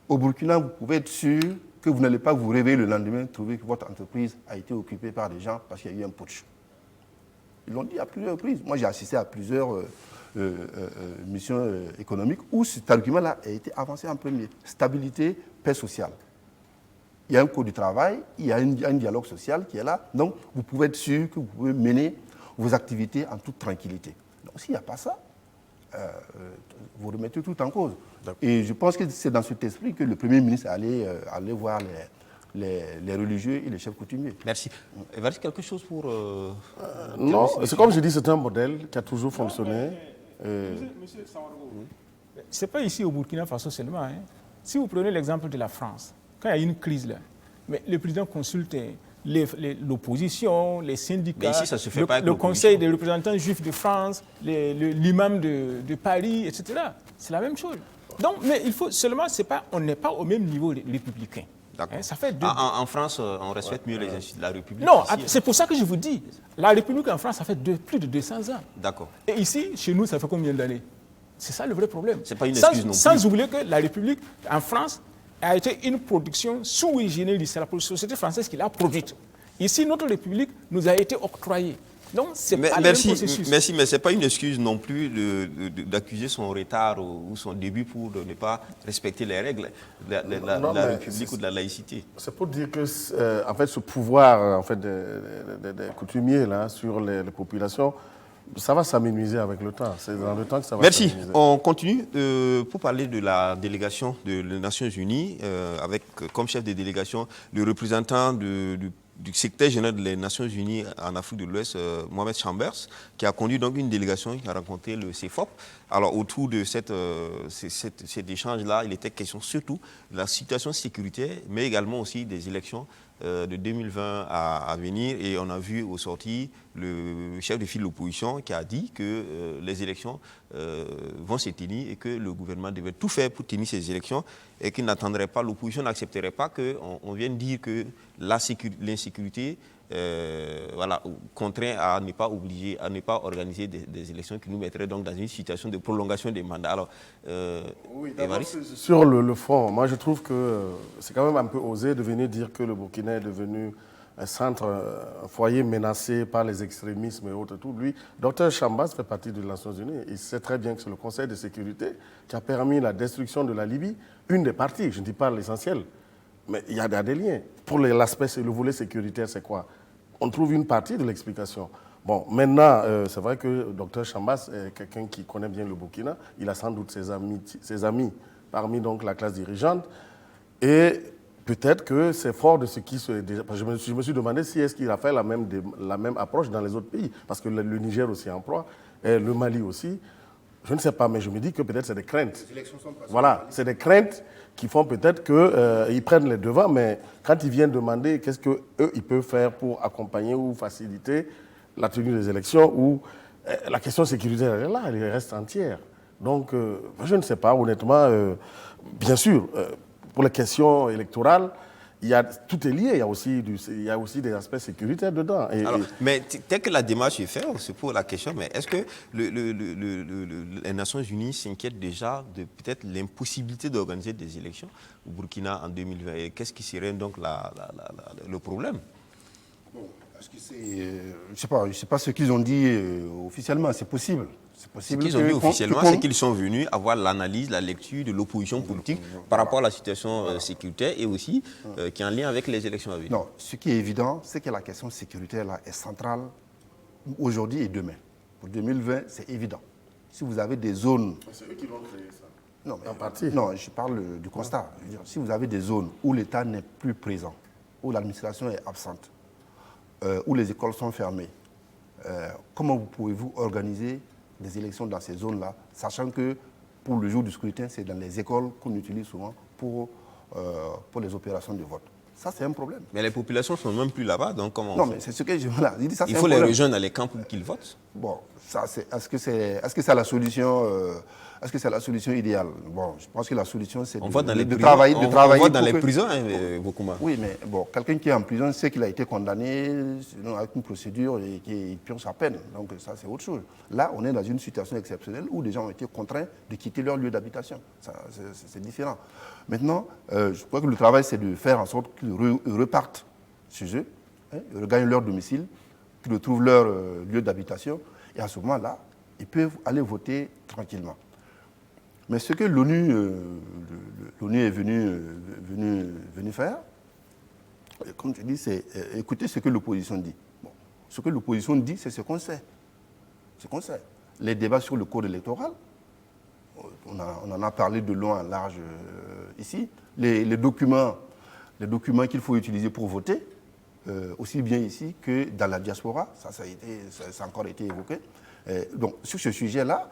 au Burkina, vous pouvez être sûr que vous n'allez pas vous réveiller le lendemain, trouver que votre entreprise a été occupée par des gens parce qu'il y a eu un putsch. Ils l'ont dit à plusieurs reprises. Moi, j'ai assisté à plusieurs missions économiques où cet argument-là a été avancé en premier. Stabilité, paix sociale. Il y a un code du travail, il y a un dialogue social qui est là. Donc, vous pouvez être sûr que vous pouvez mener vos activités en toute tranquillité. Donc, s'il n'y a pas ça, vous remettez tout en cause. Et je pense que c'est dans cet esprit que le Premier ministre allait voir les religieux et les chefs coutumiers. Merci. Il va dire quelque chose pour... non, c'est comme je dis, c'est un modèle qui a toujours fonctionné. Monsieur Samargo, ce n'est pas ici au Burkina Faso seulement. Hein. Si vous prenez l'exemple de la France, quand il y a une crise là, mais le président consulte l'opposition, les syndicats, mais ici, ça se fait pas le conseil des représentants juifs de France, l'imam de Paris, etc. C'est la même chose. Donc, mais il faut seulement, on n'est pas au même niveau républicain. D'accord. Ça fait en France, on respecte mieux les institutions de la République. Non, ici, c'est pour ça que je vous dis, la République en France, ça fait plus de 200 ans. D'accord. Et ici, chez nous, ça fait combien d'années? C'est ça le vrai problème. C'est pas une excuse non plus. Sans oublier que la République en France a été une production sui generis. C'est la société française qui l'a produite. Ici, notre République nous a été octroyée. Donc, c'est pas le même processus. Merci, mais ce n'est pas une excuse non plus d'accuser son retard ou son début pour ne pas respecter les règles de la République ou de la laïcité. C'est pour dire que en fait, ce pouvoir en fait, des coutumiers là, sur les populations, ça va s'amenuiser avec le temps. C'est dans le temps que ça va s'amenuiser. Merci. On continue pour parler de la délégation des Nations Unies avec comme chef de délégation le représentant du secrétaire général des Nations Unies en Afrique de l'Ouest, Mohamed Chambers, qui a conduit donc une délégation qui a rencontré le CEFOP. Alors autour de cet échange-là, il était question surtout de la situation sécuritaire, mais également aussi des élections de 2020 à venir. Et on a vu au sorti le chef de file de l'opposition qui a dit que les élections vont se tenir et que le gouvernement devait tout faire pour tenir ces élections et qu'il n'attendrait pas, l'opposition n'accepterait pas qu'on vienne dire que l'insécurité contraint à ne pas organiser des élections qui nous mettraient donc dans une situation de prolongation des mandats. Alors, oui, sur le fond, moi je trouve que c'est quand même un peu osé de venir dire que le Burkina est devenu un centre, un foyer menacé par les extrémismes et autres. Tout. Lui, Dr Chambers fait partie des Nations Unies. Il sait très bien que c'est le Conseil de sécurité qui a permis la destruction de la Libye, une des parties, je ne dis pas l'essentiel, mais il y a des liens. Pour l'aspect, le volet sécuritaire, c'est quoi? On trouve une partie de l'explication. Bon, maintenant, c'est vrai que Dr Chambas est quelqu'un qui connaît bien le Burkina. Il a sans doute ses amis parmi donc, la classe dirigeante. Et peut-être que c'est fort de ce qui se... Je me suis demandé si est-ce qu'il a fait la même approche dans les autres pays. Parce que le Niger aussi emploie, et le Mali aussi. Je ne sais pas, mais je me dis que peut-être c'est des craintes. Voilà, c'est des craintes qui font peut-être qu'ils prennent les devants, mais quand ils viennent demander qu'est-ce qu'eux, ils peuvent faire pour accompagner ou faciliter la tenue des élections, ou la question sécuritaire, elle est là, elle reste entière. Donc, je ne sais pas, honnêtement, bien sûr, pour les questions électorales, tout est lié, il y a aussi des aspects sécuritaires dedans. Alors, mais tel que la démarche est faite, c'est pour la question, mais est-ce que les Nations Unies s'inquiètent déjà de peut-être l'impossibilité d'organiser des élections au Burkina en 2020? Et qu'est-ce qui serait donc le problème? Bon, je ne sais pas ce qu'ils ont dit officiellement, c'est possible. Ce qu'ils ont dit officiellement, c'est qu'ils sont venus avoir l'analyse, la lecture de l'opposition politique par rapport à la situation sécuritaire et aussi qui est en lien avec les élections à venir. Non, ce qui est évident, c'est que la question sécuritaire là, est centrale aujourd'hui et demain. Pour 2020, c'est évident. Si vous avez des zones... C'est eux qui l'ont créé, ça. Non, mais, en partie. Non, je parle du constat. Je veux dire, si vous avez des zones où l'État n'est plus présent, où l'administration est absente, où les écoles sont fermées, comment pouvez-vous organiser des élections dans ces zones-là, sachant que pour le jour du scrutin, c'est dans les écoles qu'on utilise souvent pour les opérations de vote. Ça, c'est un problème. Mais les populations ne sont même plus là-bas, donc comment Non, on fait? mais c'est ce que je... Voilà, je dis, ça, il faut les rejoindre dans les camps pour qu'ils votent. Bon, ça, est-ce que c'est la solution est-ce que c'est la solution idéale? Bon, je pense que la solution, c'est de travailler. On vote dans les prisons, Bokuma. Oui, mais bon, quelqu'un qui est en prison sait qu'il a été condamné avec une procédure et qu'il purge sa peine. Donc ça, c'est autre chose. Là, on est dans une situation exceptionnelle où des gens ont été contraints de quitter leur lieu d'habitation. C'est différent. Maintenant, je crois que le travail, c'est de faire en sorte qu'ils repartent chez eux, ils regagnent leur domicile, qu'ils retrouvent leur lieu d'habitation. Et à ce moment-là, ils peuvent aller voter tranquillement. Mais ce que l'ONU est venu faire, comme tu dis, c'est écouter ce que l'opposition dit. Bon, ce que l'opposition dit, c'est ce qu'on sait. Ce qu'on sait. Les débats sur le code électoral, on en a parlé de long en large ici. Les documents qu'il faut utiliser pour voter, aussi bien ici que dans la diaspora, ça a encore été évoqué. Donc, sur ce sujet-là,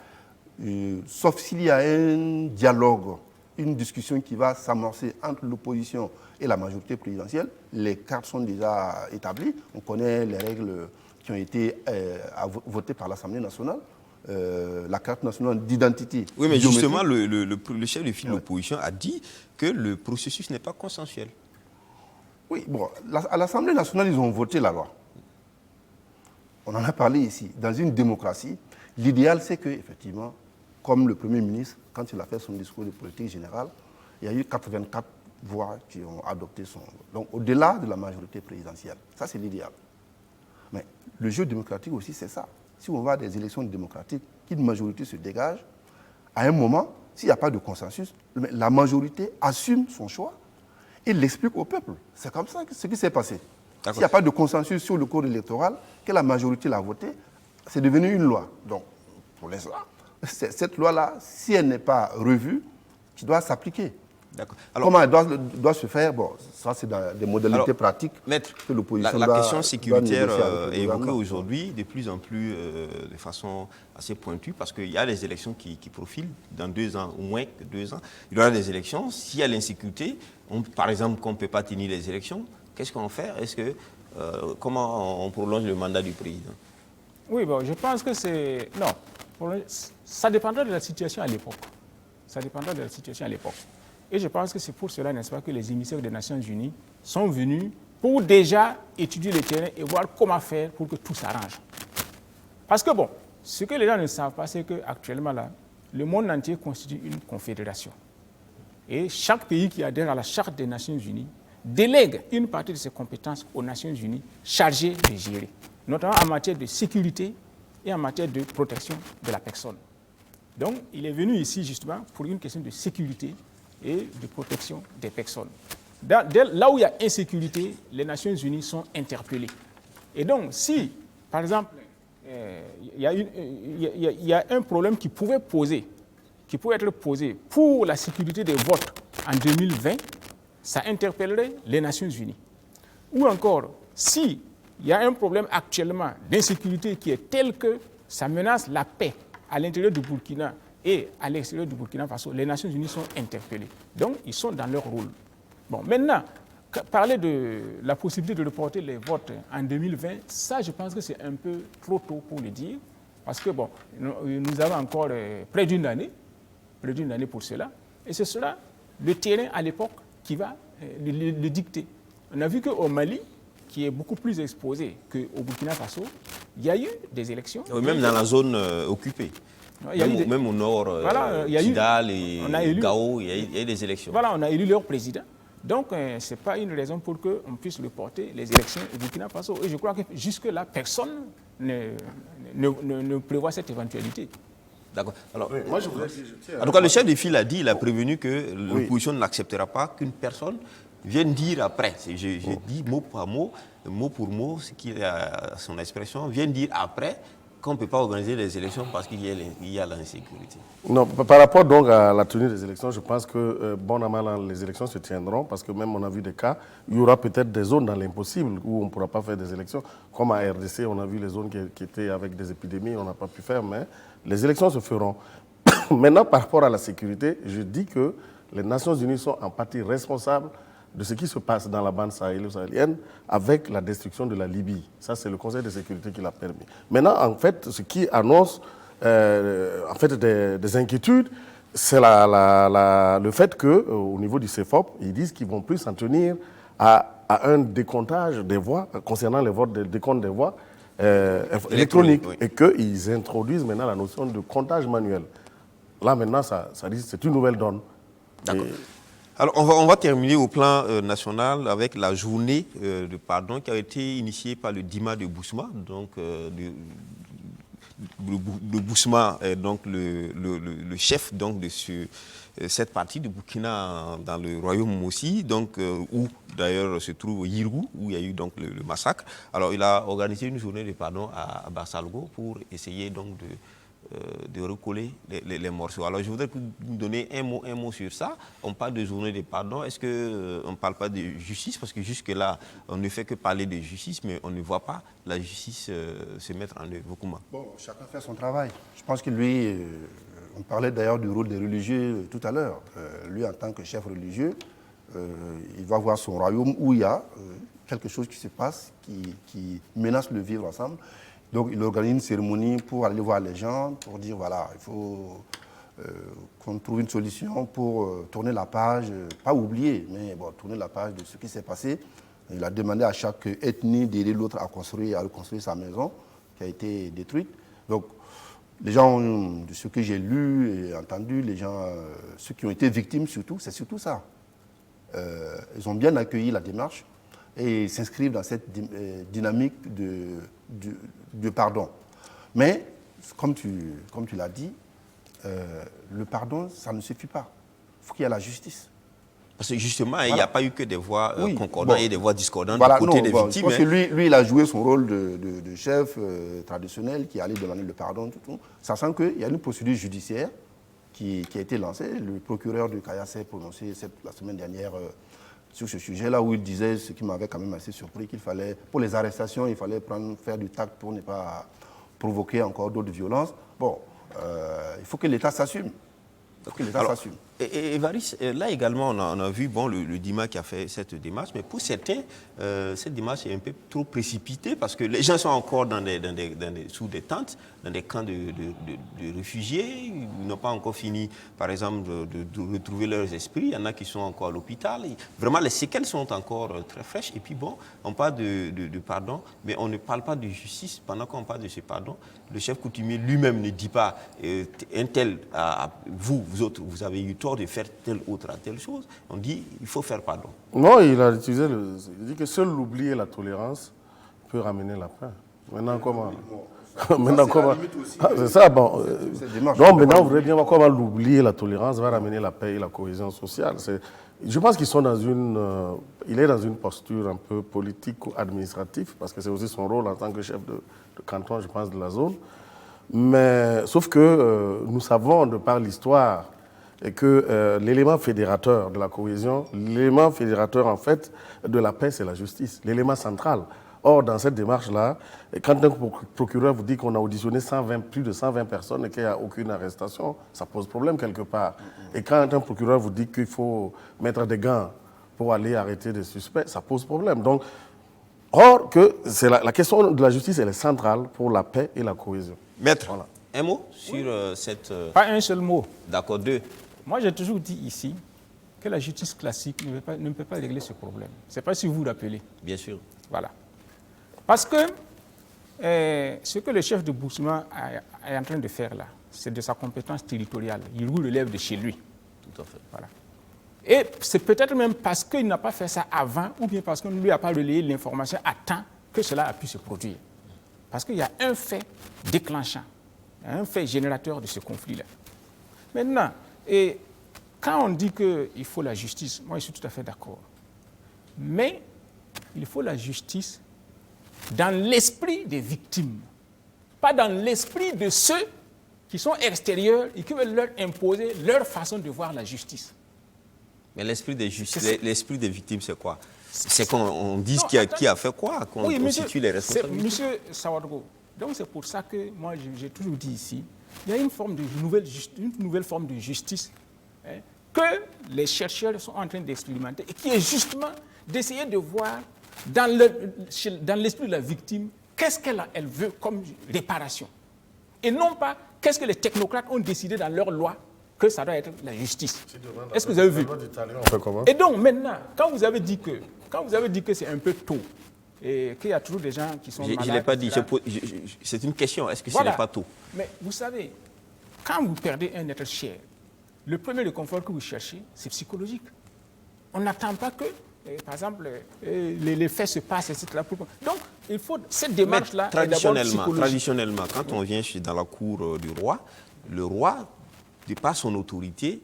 sauf s'il y a un dialogue, une discussion qui va s'amorcer entre l'opposition et la majorité présidentielle, les cartes sont déjà établies. On connaît les règles qui ont été votées par l'Assemblée nationale. La carte nationale d'identité. Oui, mais justement, le chef de file de l'opposition a dit que le processus n'est pas consensuel. Oui, bon, à l'Assemblée nationale, ils ont voté la loi. On en a parlé ici. Dans une démocratie, l'idéal, c'est que, effectivement, comme le Premier ministre, quand il a fait son discours de politique générale, il y a eu 84 voix qui ont adopté son... Donc, au-delà de la majorité présidentielle. Ça, c'est l'idéal. Mais le jeu démocratique aussi, c'est ça. Si on va à des élections démocratiques, qu'une majorité se dégage, à un moment, s'il n'y a pas de consensus, la majorité assume son choix et l'explique au peuple. C'est comme ça ce qui s'est passé. S'il n'y a pas de consensus sur le code électoral, que la majorité l'a voté, c'est devenu une loi. Donc, pour l'instant, cette loi-là, si elle n'est pas revue, qui doit s'appliquer. Comment elle doit se faire? Bon, ça, c'est dans des modalités pratiques que l'opposition la question sécuritaire est évoquée aujourd'hui de plus en plus de façon assez pointue parce qu'il y a des élections qui profilent dans 2 ans, au moins 2 ans. Il y aura des élections. S'il y a l'insécurité, par exemple, qu'on ne peut pas tenir les élections, qu'est-ce qu'on fait? Comment on prolonge le mandat du président? Oui, bon, je pense que c'est... Non, ça dépendra de la situation à l'époque. Ça dépendra de la situation à l'époque. Et je pense que c'est pour cela, n'est-ce pas, que les émissaires des Nations Unies sont venus pour déjà étudier le terrain et voir comment faire pour que tout s'arrange. Parce que, bon, ce que les gens ne savent pas, c'est qu'actuellement, là, le monde entier constitue une confédération. Et chaque pays qui adhère à la Charte des Nations Unies délègue une partie de ses compétences aux Nations Unies chargées de gérer, notamment en matière de sécurité et en matière de protection de la personne. Donc, il est venu ici justement pour une question de sécurité et de protection des personnes. Là où il y a insécurité, les Nations Unies sont interpellées. Et donc, si, par exemple, il y a un problème qui pouvait être posé pour la sécurité des votes en 2020, ça interpellerait les Nations Unies. Ou encore, si il y a un problème actuellement d'insécurité qui est tel que ça menace la paix à l'intérieur du Burkina et à l'extérieur du Burkina Faso, les Nations Unies sont interpellées. Donc, ils sont dans leur rôle. Bon, maintenant, parler de la possibilité de reporter les votes en 2020, ça, je pense que c'est un peu trop tôt pour le dire, parce que, bon, nous avons encore près d'une année pour cela, et ce sera le terrain à l'époque qui va le dicter. On a vu qu'au Mali, qui est beaucoup plus exposé qu'au Burkina Faso, il y a eu des élections. Oui, même dans la zone occupée. Même au nord, Kidal et Gao, il y a eu des élections. Voilà, on a élu leur président. Donc, ce n'est pas une raison pour qu'on puisse reporter les élections au Burkina Faso. Et je crois que jusque-là, personne ne prévoit cette éventualité. D'accord. Alors, oui, moi, je voudrais en tout cas, le chef de file a dit, il a prévenu que l'opposition n'acceptera pas qu'une personne vienne dire après. Je dis mot pour mot, ce qu'il a son expression, vienne dire après qu'on ne peut pas organiser les élections parce qu'il y a l'insécurité. Non, par rapport donc à la tenue des élections, je pense que bon à mal, les élections se tiendront parce que même on a vu des cas, il y aura peut-être des zones dans l'impossible où on ne pourra pas faire des élections. Comme à RDC, on a vu les zones qui étaient avec des épidémies, on n'a pas pu faire, mais les élections se feront. Maintenant, par rapport à la sécurité, je dis que les Nations Unies sont en partie responsables de ce qui se passe dans la bande sahélo-sahélienne avec la destruction de la Libye. Ça, c'est le Conseil de sécurité qui l'a permis. Maintenant, en fait, ce qui annonce des inquiétudes, c'est le fait qu'au niveau du CEFOP, ils disent qu'ils ne vont plus s'en tenir à un décomptage des voix, concernant les votes, décompte des voix électroniques, oui. Et qu'ils introduisent maintenant la notion de comptage manuel. Là, maintenant, c'est une nouvelle donne. D'accord. Alors, on va terminer au plan national avec la journée de pardon qui a été initiée par le Dima de Bousma. Donc, de Bousma est donc le chef donc, de cette partie de Burkina dans le royaume aussi, donc, où d'ailleurs se trouve Yirgou, où il y a eu donc le massacre. Alors, il a organisé une journée de pardon à Barsalgo pour essayer donc de recoller les morceaux. Alors, je voudrais vous donner un mot sur ça. On parle de journée de pardon. Est-ce qu'on ne parle pas de justice? Parce que jusque-là, on ne fait que parler de justice, mais on ne voit pas la justice se mettre en œuvre. Comment? Bon, chacun fait son travail. Je pense que lui, on parlait d'ailleurs du rôle des religieux tout à l'heure. Lui, en tant que chef religieux, il va voir son royaume où il y a quelque chose qui se passe, qui menace le vivre ensemble. Donc, il organise une cérémonie pour aller voir les gens, pour dire, voilà, il faut qu'on trouve une solution pour tourner la page, pas oublier, mais bon, tourner la page de ce qui s'est passé. Il a demandé à chaque ethnie d'aider l'autre à reconstruire sa maison qui a été détruite. Donc, les gens, de ce que j'ai lu et entendu, les gens, ceux qui ont été victimes surtout, c'est surtout ça. Ils ont bien accueilli la démarche et s'inscrivent dans cette dynamique de pardon. Mais, comme tu l'as dit, le pardon, ça ne suffit pas. Il faut qu'il y ait la justice. Parce que justement, il n'y a pas eu que des voix concordantes et des voix discordantes du côté des victimes. Je pense que lui, il a joué son rôle de chef traditionnel qui allait demander le pardon, tout, sachant qu'il y a une procédure judiciaire qui a été lancée. Le procureur de Kaya s'est prononcé la semaine dernière sur ce sujet-là, où il disait, ce qui m'avait quand même assez surpris, qu'il fallait, pour les arrestations, il fallait faire du tact pour ne pas provoquer encore d'autres violences. Bon, il faut que l'État s'assume. Et Varis, là également, on a vu le Dima qui a fait cette démarche, mais pour certains, cette démarche est un peu trop précipitée parce que les gens sont encore sous des tentes, dans des camps de réfugiés. Ils n'ont pas encore fini, par exemple, de retrouver leurs esprits. Il y en a qui sont encore à l'hôpital. Vraiment, les séquelles sont encore très fraîches. Et puis bon, on parle de pardon, mais on ne parle pas de justice. Pendant qu'on parle de ce pardon, le chef coutumier lui-même ne dit pas un tel, vous autres, vous avez eu tort de faire telle autre à telle chose. On dit il faut faire pardon. Non, il a utilisé il dit que seul l'oubli et la tolérance peut ramener la paix. Maintenant, comment? C'est ça, bon. Donc maintenant, on voudrait bien voir comment l'oubli et la tolérance va ramener la paix et la cohésion sociale. Je pense qu'ils sont il est dans une posture un peu politique ou administrative, parce que c'est aussi son rôle en tant que chef de canton, je pense, de la zone. Mais sauf que nous savons, de par l'histoire, et que l'élément fédérateur de la cohésion, l'élément fédérateur en fait de la paix, c'est la justice. L'élément central. Or, dans cette démarche-là, quand un procureur vous dit qu'on a auditionné plus de 120 personnes et qu'il n'y a aucune arrestation, ça pose problème quelque part. Et quand un procureur vous dit qu'il faut mettre des gants pour aller arrêter des suspects, ça pose problème. Donc, or, la question de la justice, elle est centrale pour la paix et la cohésion. Maître, Voilà. un mot sur cette... Pas un seul mot. D'accord, deux. Moi, j'ai toujours dit ici que la justice classique ne peut pas régler ce problème. Je ne sais pas si vous vous rappelez. Bien sûr. Voilà. Parce que ce que le chef de Boussima est en train de faire là, c'est de sa compétence territoriale. Il relève de chez lui. Tout à fait. Voilà. Et c'est peut-être même parce qu'il n'a pas fait ça avant, ou bien parce qu'on ne lui a pas relayé l'information à temps, que cela a pu se produire. Parce qu'il y a un fait déclenchant, un fait générateur de ce conflit-là. Maintenant, et quand on dit qu'il faut la justice, moi je suis tout à fait d'accord. Mais il faut la justice dans l'esprit des victimes, pas dans l'esprit de ceux qui sont extérieurs et qui veulent leur imposer leur façon de voir la justice. Mais l'esprit des victimes, c'est quoi? C'est qu'on dise qui a fait quoi, qu'on constitue les responsabilités. Monsieur Sawadgo, donc c'est pour ça que moi j'ai toujours dit ici, il y a une nouvelle forme de justice que les chercheurs sont en train d'expérimenter et qui est justement d'essayer de voir dans l'esprit de la victime qu'est-ce qu'elle veut comme réparation. Et non pas qu'est-ce que les technocrates ont décidé dans leur loi que ça doit être la justice. Est-ce que vous avez vu? Et donc maintenant, quand vous avez dit que c'est un peu tôt et qu'il y a toujours des gens qui sont malades... Je ne l'ai pas dit, c'est une question, est-ce que ce n'est pas tôt? Mais vous savez, quand vous perdez un être cher, le premier réconfort que vous cherchez, c'est psychologique. On n'attend pas que, par exemple, les faits se passent, etc. Donc, il faut cette démarche-là. Traditionnellement, quand on vient dans la cour du roi, le roi, de par son autorité,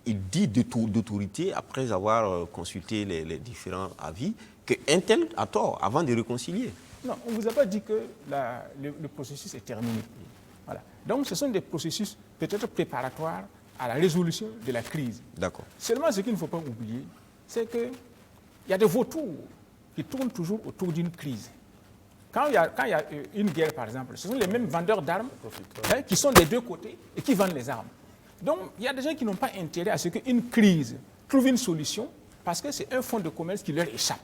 il dit d'autorité, après avoir consulté les différents avis, qu'un tel a tort avant de réconcilier. Non, on ne vous a pas dit que le processus est terminé. Voilà. Donc, ce sont des processus peut-être préparatoires à la résolution de la crise. D'accord. Seulement, ce qu'il ne faut pas oublier, c'est qu'il y a des vautours qui tournent toujours autour d'une crise. Quand il y a une guerre, par exemple, ce sont les mêmes vendeurs d'armes qui sont des deux côtés et qui vendent les armes. Donc, il y a des gens qui n'ont pas intérêt à ce qu'une crise trouve une solution parce que c'est un fonds de commerce qui leur échappe.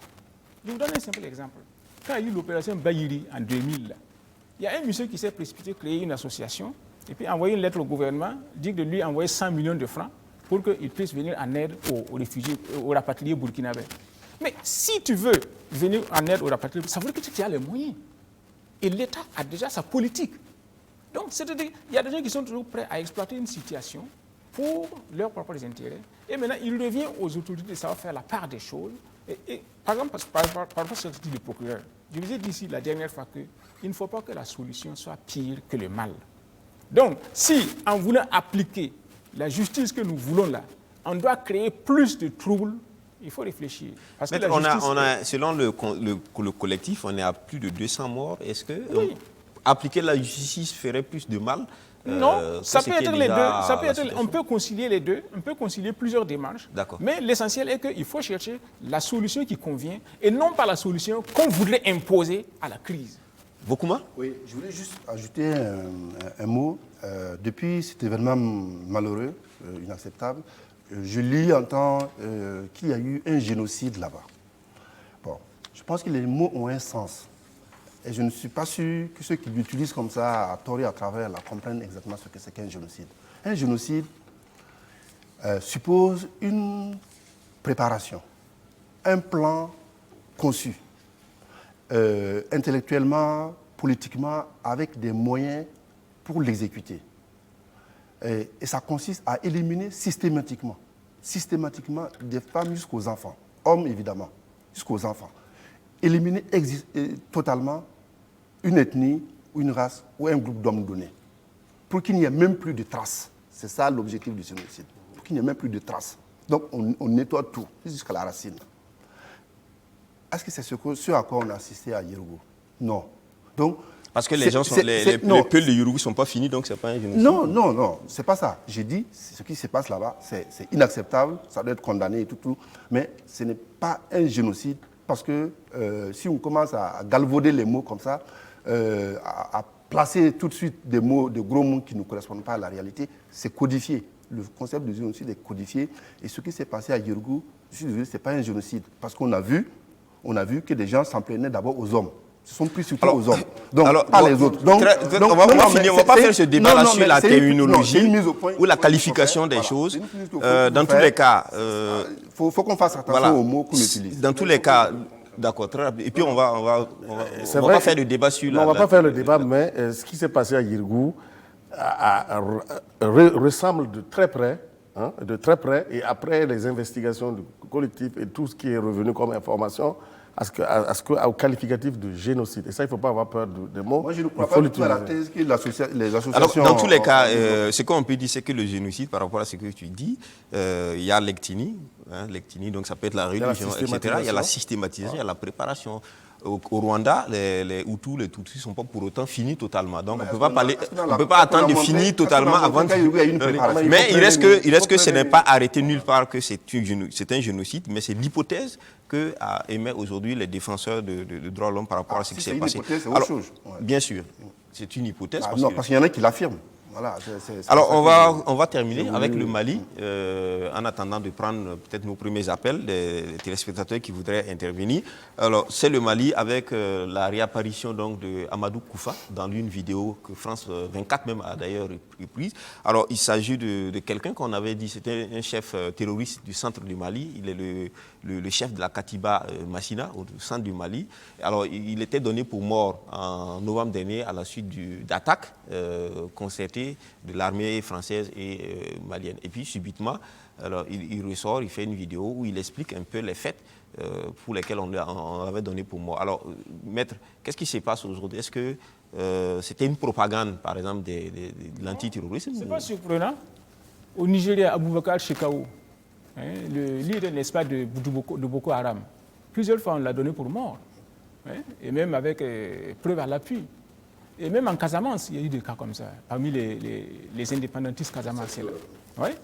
Je vous donne un simple exemple. Quand il y a eu l'opération Bayiri en 2000, il y a un monsieur qui s'est précipité créer une association et puis envoyer une lettre au gouvernement, dire de lui envoyer 100 millions de francs pour qu'il puisse venir en aide aux réfugiés, aux rapatriés burkinabés. Mais si tu veux venir en aide aux rapatriés, ça veut dire que tu as les moyens. Et l'État a déjà sa politique. Donc, c'est-à-dire il y a des gens qui sont toujours prêts à exploiter une situation pour leurs propres intérêts. Et maintenant, il revient aux autorités de savoir faire la part des choses. Et par exemple, par rapport à ce que dit le procureur, je vous ai dit ici la dernière fois qu'il ne faut pas que la solution soit pire que le mal. Donc, si en voulant appliquer la justice que nous voulons là, on doit créer plus de troubles, il faut réfléchir. Parce que selon le collectif, on est à plus de 200 morts. Est-ce que appliquer la justice ferait plus de mal? Non, ça peut être les deux. On peut concilier les deux, on peut concilier plusieurs démarches. Mais l'essentiel est qu'il faut chercher la solution qui convient et non pas la solution qu'on voudrait imposer à la crise. Vokuma? Oui, je voulais juste ajouter un mot. Depuis cet événement malheureux, inacceptable, je lis, entends qu'il y a eu un génocide là-bas. Bon, je pense que les mots ont un sens. Et je ne suis pas sûr que ceux qui l'utilisent comme ça, à tort et à travers, comprennent exactement ce que c'est qu'un génocide. Un génocide suppose une préparation, un plan conçu, intellectuellement, politiquement, avec des moyens pour l'exécuter. Et ça consiste à éliminer systématiquement des femmes jusqu'aux enfants, hommes évidemment, jusqu'aux enfants. Éliminer totalement une ethnie, ou une race, ou un groupe d'hommes donné, pour qu'il n'y ait même plus de traces. C'est ça l'objectif du génocide, pour qu'il n'y ait même plus de traces. Donc on nettoie tout, jusqu'à la racine. Est-ce que c'est ce à quoi on a assisté à Yerougou? Non. Donc, parce que les peuples de Yerougou ne sont pas finis, donc ce n'est pas un génocide. Non, ce n'est pas ça. J'ai dit, ce qui se passe là-bas, c'est inacceptable, ça doit être condamné et tout, mais ce n'est pas un génocide parce que si on commence à galvauder les mots comme ça, à placer tout de suite des mots, de gros mots qui ne correspondent pas à la réalité, c'est codifié. Le concept de génocide est codifié. Et ce qui s'est passé à Yirgou, je suis désolé, ce n'est pas un génocide. Parce qu'on a vu que des gens s'en prenaient d'abord aux hommes. Ce sont plus surtout aux hommes. Donc, pas les autres. Donc, on va pas faire ce débat-là sur la terminologie ou la qualification des choses. Dans tous les cas... Il faut qu'on fasse attention aux mots qu'on utilise. Dans tous les cas... D'accord, très rapide. Et puis on va pas faire le débat sur on va pas faire le débat, mais ce qui s'est passé à Yirgou ressemble de très près, et après les investigations du collectif et tout ce qui est revenu comme information, au qualificatif de génocide. Et ça, il ne faut pas avoir peur des mots. Moi, je ne crois pas du tout à la thèse que les associations... Alors, dans tous les cas, ce qu'on peut dire, c'est que le génocide, par rapport à ce que tu dis, il y a l'ectini, donc ça peut être la religion, etc. Il y a la systématisation, il y a la préparation. Au Rwanda, les Hutus, les Tutsis ne sont pas pour autant finis totalement. Donc, on ne peut pas attendre de finir totalement avant de... Mais il reste que ce n'est pas arrêté nulle part que c'est un génocide, mais c'est l'hypothèse que émettent aujourd'hui les défenseurs de droits de l'homme par rapport à ce qui s'est passé. C'est autre chose. Bien sûr, c'est une hypothèse. Parce qu'il y en a qui l'affirment. Voilà, alors, on va terminer avec le Mali, en attendant de prendre peut-être nos premiers appels des téléspectateurs qui voudraient intervenir. Alors, c'est le Mali avec la réapparition donc, de Amadou Koufa dans une vidéo que France 24 même a d'ailleurs reprise. Alors, il s'agit de quelqu'un qu'on avait dit, c'était un chef terroriste du centre du Mali. Il est le chef de la Katiba Massina, au centre du Mali. Alors, il était donné pour mort en novembre dernier à la suite d'attaques concertées de l'armée française et malienne. Et puis, subitement, alors, il ressort, il fait une vidéo où il explique un peu les faits pour lesquels on l'avait donné pour mort. Alors, maître, qu'est-ce qui se passe aujourd'hui? Est-ce que c'était une propagande, par exemple, de l'antiterrorisme? Ce n'est pas surprenant. Au Nigeria, Aboubakar Shekau, le leader, n'est-ce pas, de Boko Haram, plusieurs fois on l'a donné pour mort, et même avec preuve à l'appui. Et même en Casamance, il y a eu des cas comme ça, parmi les indépendantistes casamançais. Ouais.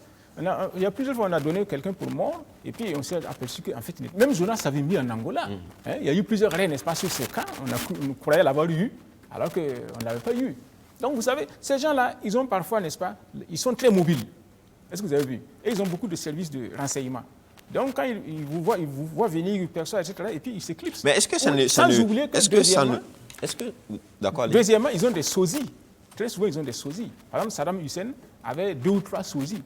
Il y a plusieurs fois on a donné quelqu'un pour mort, et puis on s'est aperçu qu'en fait, même Jonas Savimbi en Angola, il y a eu plusieurs arrêts, n'est-ce pas, sur ces cas, on croyait l'avoir eu, alors qu'on ne l'avait pas eu. Donc vous savez, ces gens-là, ils ont parfois, n'est-ce pas, ils sont très mobiles. Est-ce que vous avez vu? Et ils ont beaucoup de services de renseignement. Donc, quand ils vous voient venir une personne, etc., et puis ils s'éclipsent. Mais est-ce que ça D'accord. Deuxièmement, ils ont des sosies. Très souvent, ils ont des sosies. Par exemple, Saddam Hussein avait 2 ou 3 sosies.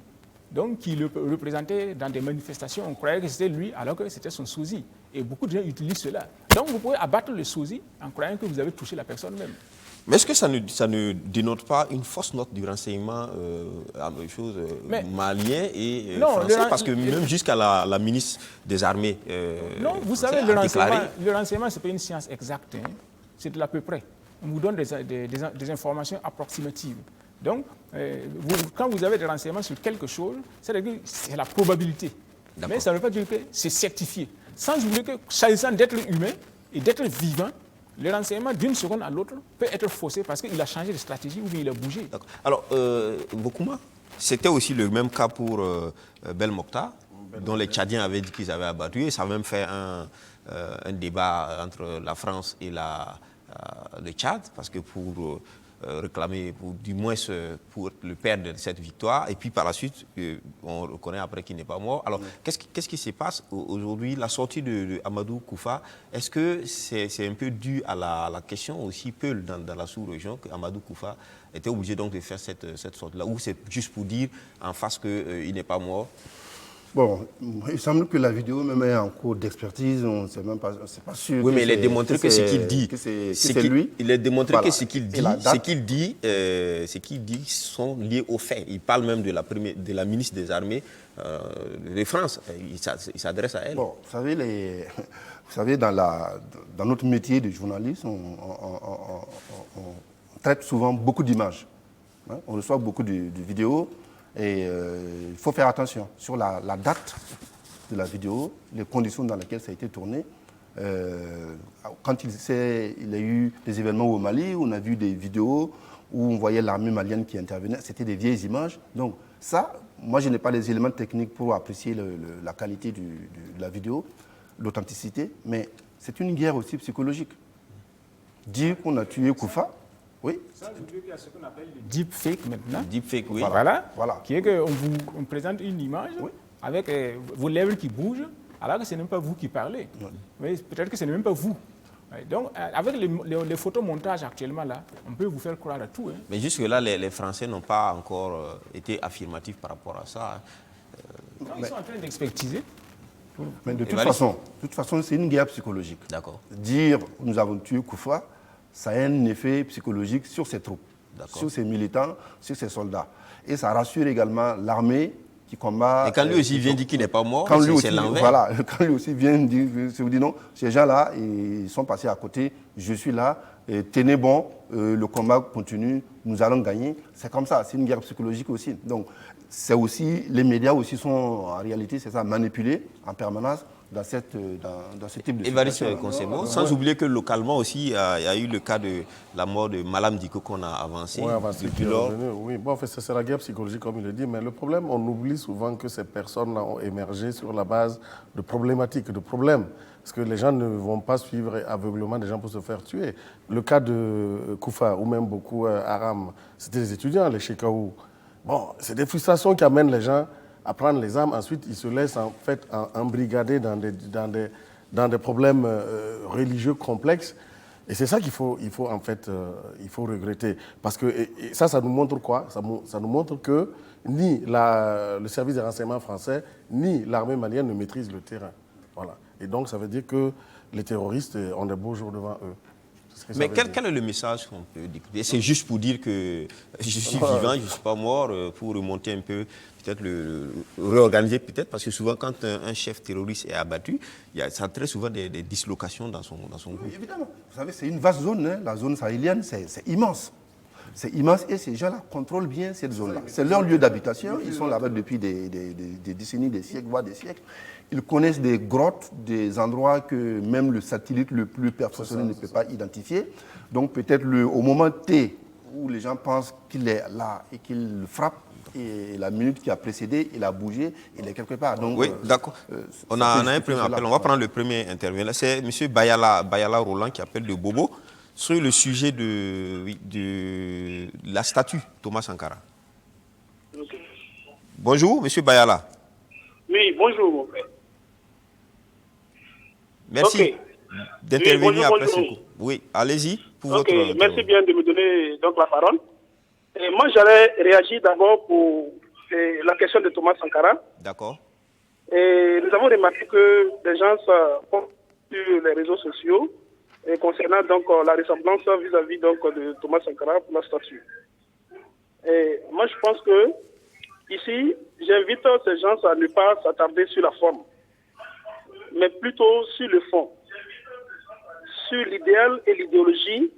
Donc, qui le représentaient dans des manifestations. On croyait que c'était lui, alors que c'était son sosie. Et beaucoup de gens utilisent cela. Donc, vous pouvez abattre le sosie en croyant que vous avez touché la personne même. Mais est-ce que ça ne dénote pas une fausse note du renseignement malien et français? Parce que même jusqu'à la ministre des Armées... non, vous savez, le renseignement, ce n'est pas une science exacte. C'est de l'à peu près. On vous donne des informations approximatives. Donc, quand vous avez des renseignements sur quelque chose, c'est la probabilité. Mais ça ne veut pas dire que c'est certifié. Sans oublier que, s'agissant d'être humain et d'être vivant, le renseignement d'une seconde à l'autre peut être faussé parce qu'il a changé de stratégie ou bien il a bougé. Alors, Bokouma, c'était aussi le même cas pour Belmokhtar, dont les Tchadiens avaient dit qu'ils avaient abattu. Et ça a même fait un débat entre la France et le Tchad, parce que pour réclamer, du moins pour le perdre de cette victoire, et puis par la suite, on reconnaît après qu'il n'est pas mort. Alors, qu'est-ce qui se passe aujourd'hui? La sortie de Amadou Koufa, est-ce que c'est un peu dû à la question aussi Peul dans la sous-région, qu'Amadou Koufa était obligé donc de faire cette sortie-là, ou c'est juste pour dire en face qu'il n'est pas mort? Bon, il semble que la vidéo même est en cours d'expertise, on ne sait même pas, c'est pas sûr. Oui, mais il est démontré que ce qu'il dit, c'est lui. Il est démontré que ce qu'il dit, sont liés aux faits. Il parle même de la ministre des Armées de France. Il s'adresse à elle. Bon, vous savez, dans notre métier de journaliste, on traite souvent beaucoup d'images. On reçoit beaucoup de vidéos. Et il faut faire attention sur la date de la vidéo, les conditions dans lesquelles ça a été tourné. Quand il y a eu des événements au Mali, on a vu des vidéos où on voyait l'armée malienne qui intervenait. C'était des vieilles images. Donc ça, moi je n'ai pas les éléments techniques pour apprécier la qualité de la vidéo. l'authenticité, mais c'est une guerre aussi psychologique. Dire qu'on a tué Koufa, oui. Ça veut dire qu'il y a ce qu'on appelle le deepfake maintenant. Deepfake, oui. Voilà. Qui est qu'on vous présente une image avec vos lèvres qui bougent, alors que ce n'est même pas vous qui parlez. Mais peut-être que ce n'est même pas vous. Donc, avec les photomontages actuellement, là, on peut vous faire croire à tout. Hein. Mais jusque-là, les Français n'ont pas encore été affirmatifs par rapport à ça. Ils sont en train d'expertiser. Mais de toute façon, c'est une guerre psychologique. D'accord. Dire nous avons tué Koufa, ça a un effet psychologique sur ses troupes, sur ses militants, sur ses soldats. Et ça rassure également l'armée qui combat. Et quand lui aussi vient dire qu'il n'est pas mort, c'est l'envers. Voilà, quand lui aussi vient dire, je vous dis non, ces gens-là, ils sont passés à côté, je suis là, et tenez bon, le combat continue, nous allons gagner. C'est comme ça, c'est une guerre psychologique aussi. Donc, c'est aussi, les médias aussi sont en réalité, c'est ça, manipulés en permanence dans ce type de situation. Sans oublier que localement aussi, il y a eu le cas de la mort de Malam Diko qu'on a avancé. Depuis lors. Oui, bon, en fait, c'est la guerre psychologique, comme il le dit, mais le problème, on oublie souvent que ces personnes-là ont émergé sur la base de problématiques, de problèmes. Parce que les gens ne vont pas suivre aveuglément des gens pour se faire tuer. Le cas de Koufa, ou même beaucoup Aram, c'était les étudiants, les Chekaou. Bon, c'est des frustrations qui amènent les gens à prendre les armes. Ensuite, ils se laissent en fait embrigader dans des problèmes religieux complexes. Et c'est ça qu'il faut, en fait, il faut regretter. Parce que et ça nous montre quoi? Ça nous montre que ni le service des renseignements français, ni l'armée malienne ne maîtrisent le terrain. Voilà. Et donc, ça veut dire que les terroristes ont des beaux jours devant eux. Mais quel est le message qu'on peut décrypter? C'est juste pour dire que je suis vivant, je ne suis pas mort, pour remonter un peu, peut-être réorganiser peut-être, parce que souvent quand un chef terroriste est abattu, ça a très souvent des dislocations dans son groupe. Oui, évidemment. Vous savez, c'est une vaste zone, hein. La zone sahélienne, c'est immense. C'est immense et ces gens-là contrôlent bien cette zone-là. C'est leur lieu d'habitation, ils sont là-bas depuis des décennies, des siècles, voire des siècles. Ils connaissent des grottes, des endroits que même le satellite le plus perfectionné ne peut pas identifier. Donc peut-être au moment T où les gens pensent qu'il est là et qu'il frappe, et la minute qui a précédé, il a bougé, il est quelque part. Donc, oui, d'accord. On a un premier appel. On va prendre le premier intervenant. C'est M. Bayala Roland qui appelle de Bobo sur le sujet de la statue Thomas Sankara. Okay. Bonjour, M. Bayala. Oui, bonjour, mon frère. Merci d'intervenir après ce coup. Oui, allez-y pour votre... Merci bien de me donner donc la parole. Et moi, j'allais réagir d'abord pour la question de Thomas Sankara. D'accord. Et nous avons remarqué que des gens sont sur les réseaux sociaux et concernant donc la ressemblance vis-à-vis donc de Thomas Sankara pour la statue. Et moi, je pense que ici, j'invite ces gens à ne pas s'attarder sur la forme, mais plutôt sur le fond, sur l'idéal et l'idéologie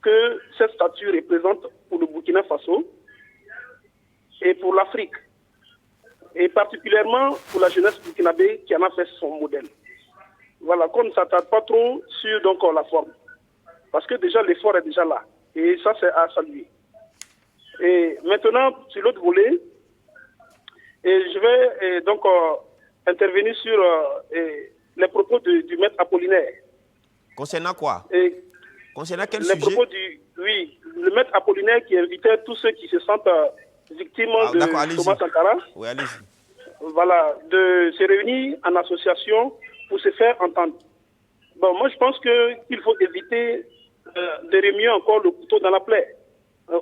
que cette statue représente pour le Burkina Faso et pour l'Afrique, et particulièrement pour la jeunesse burkinabé qui en a fait son modèle. Voilà, qu'on ne s'attarde pas trop sur donc, la forme, parce que déjà l'effort est déjà là, et ça c'est à saluer. Et maintenant, sur l'autre volet, et je vais donc intervenir sur les propos du maître Apollinaire. Concernant quoi? Concernant quel les sujet? propos le maître Apollinaire qui invitait tous ceux qui se sentent victimes de Thomas Sankara. Oui, allez-y. Voilà, de se réunir en association pour se faire entendre. Bon, moi je pense qu'il faut éviter de remuer encore le couteau dans la plaie.